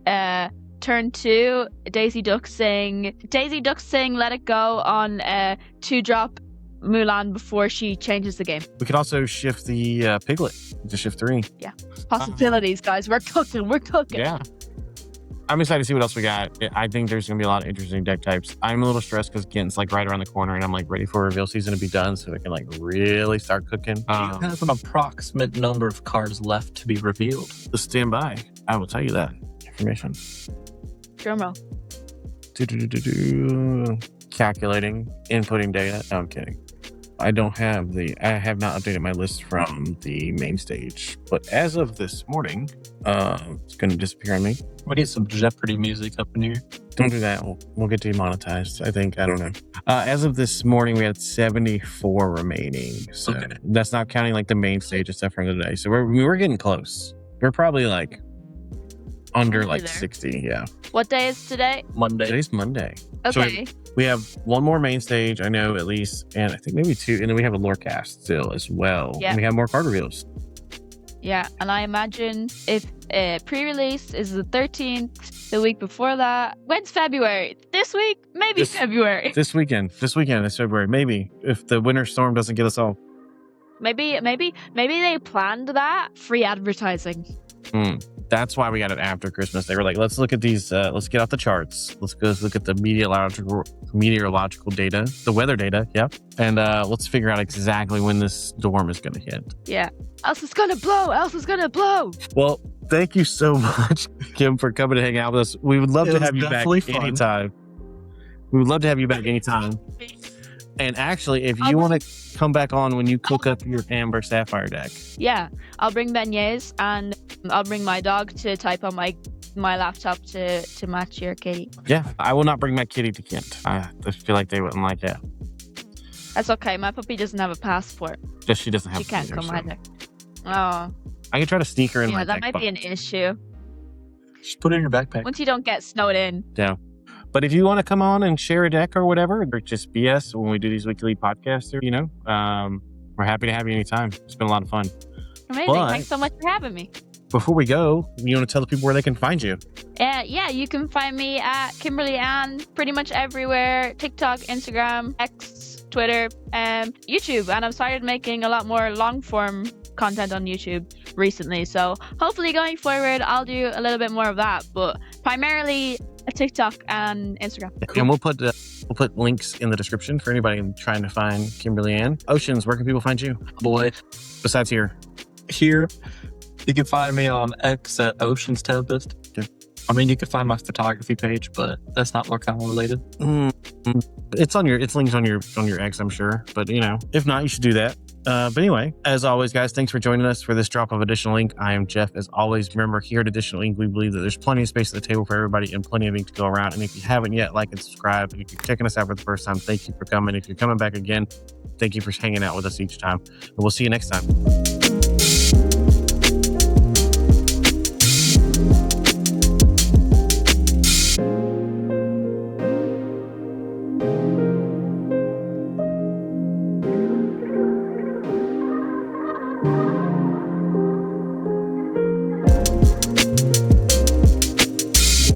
turn 2 Daisy Duck Sing Let It Go on 2-drop Mulan before she changes the game.
we could also shift the Piglet to shift 3.
Possibilities, guys. We're cooking.
Yeah. I'm excited to see what else we got. I think there's going to be a lot of interesting deck types. I'm a little stressed because Gint's like right around the corner and I'm like ready for reveal season to be done so we can like really start cooking.
You have an approximate number of cards left to be revealed.
Stand by. I will tell you that information.
Drumroll.
Calculating, inputting data. No, I'm kidding. I have not updated my list from the main stage, but as of this morning, it's going to disappear on me.
We need some Jeopardy music up in here.
Don't do that. We'll get demonetized. I don't know. As of this morning, we had 74 remaining. So that's not counting like the main stage and stuff from today. So we're getting close. We're probably like under like 60. Yeah.
What day is today?
Monday.
Today's Monday.
Okay.
So we have one more main stage, I know at least, and I think maybe 2, and then we have a lorecast still as well.
Yeah.
And we have more card reveals.
Yeah, and I imagine if pre-release is the 13th, the week before that, when's February? This week? Maybe February.
This weekend is February. Maybe if the winter storm doesn't get us all.
Maybe they planned that free advertising.
That's why we got it after Christmas. They were like, let's look at these, let's get off the charts. Let's go look at the meteorological data, the weather data, and let's figure out exactly when this storm is going to hit.
Yeah. Elsa's gonna blow.
Well, thank you so much, Kim, for coming to hang out with us. We would love to have you back anytime. We would love to have you back anytime. And actually, if you want to come back on when you cook up your Amber Sapphire deck.
Yeah, I'll bring beignets and I'll bring my dog to type on my laptop to match your kitty.
Yeah, I will not bring my kitty to Kent. I feel like they wouldn't like that.
That's okay. My puppy doesn't have a passport.
Just she doesn't have.
She can't come either. Oh.
I can try to sneak her in my
Yeah, that
deck
might be an issue.
Just put it in your backpack.
Once you don't get snowed in.
Yeah. But if you want to come on and share a deck or whatever, or just BS when we do these weekly podcasts, we're happy to have you anytime. It's been a lot of fun.
Amazing. Thanks so much for having me.
Before we go, you want to tell the people where they can find you?
Yeah, you can find me at Kimberly Anne pretty much everywhere. TikTok, Instagram, X, Twitter, and YouTube. And I've started making a lot more long form content on YouTube. recently. So hopefully going forward, I'll do a little bit more of that, but primarily a TikTok and Instagram.
And we'll put links in the description for anybody trying to find Kimberly Anne. Oceans, where can people find you?
Boy,
Besides here.
here you can find me on X at Oceans Tempest.
Okay.
I mean, you can find my photography page, but that's not Lorcana related.
It's linked on your X, I'm sure. But if not, you should do that. But anyway, as always, guys, thanks for joining us for this drop of Additional Ink. I am Jeff. As always, remember, here at Additional Ink, we believe that there's plenty of space at the table for everybody and plenty of ink to go around. And if you haven't yet, like and subscribe. And if you're checking us out for the first time, thank you for coming. If you're coming back again, thank you for hanging out with us each time. And we'll see you next time.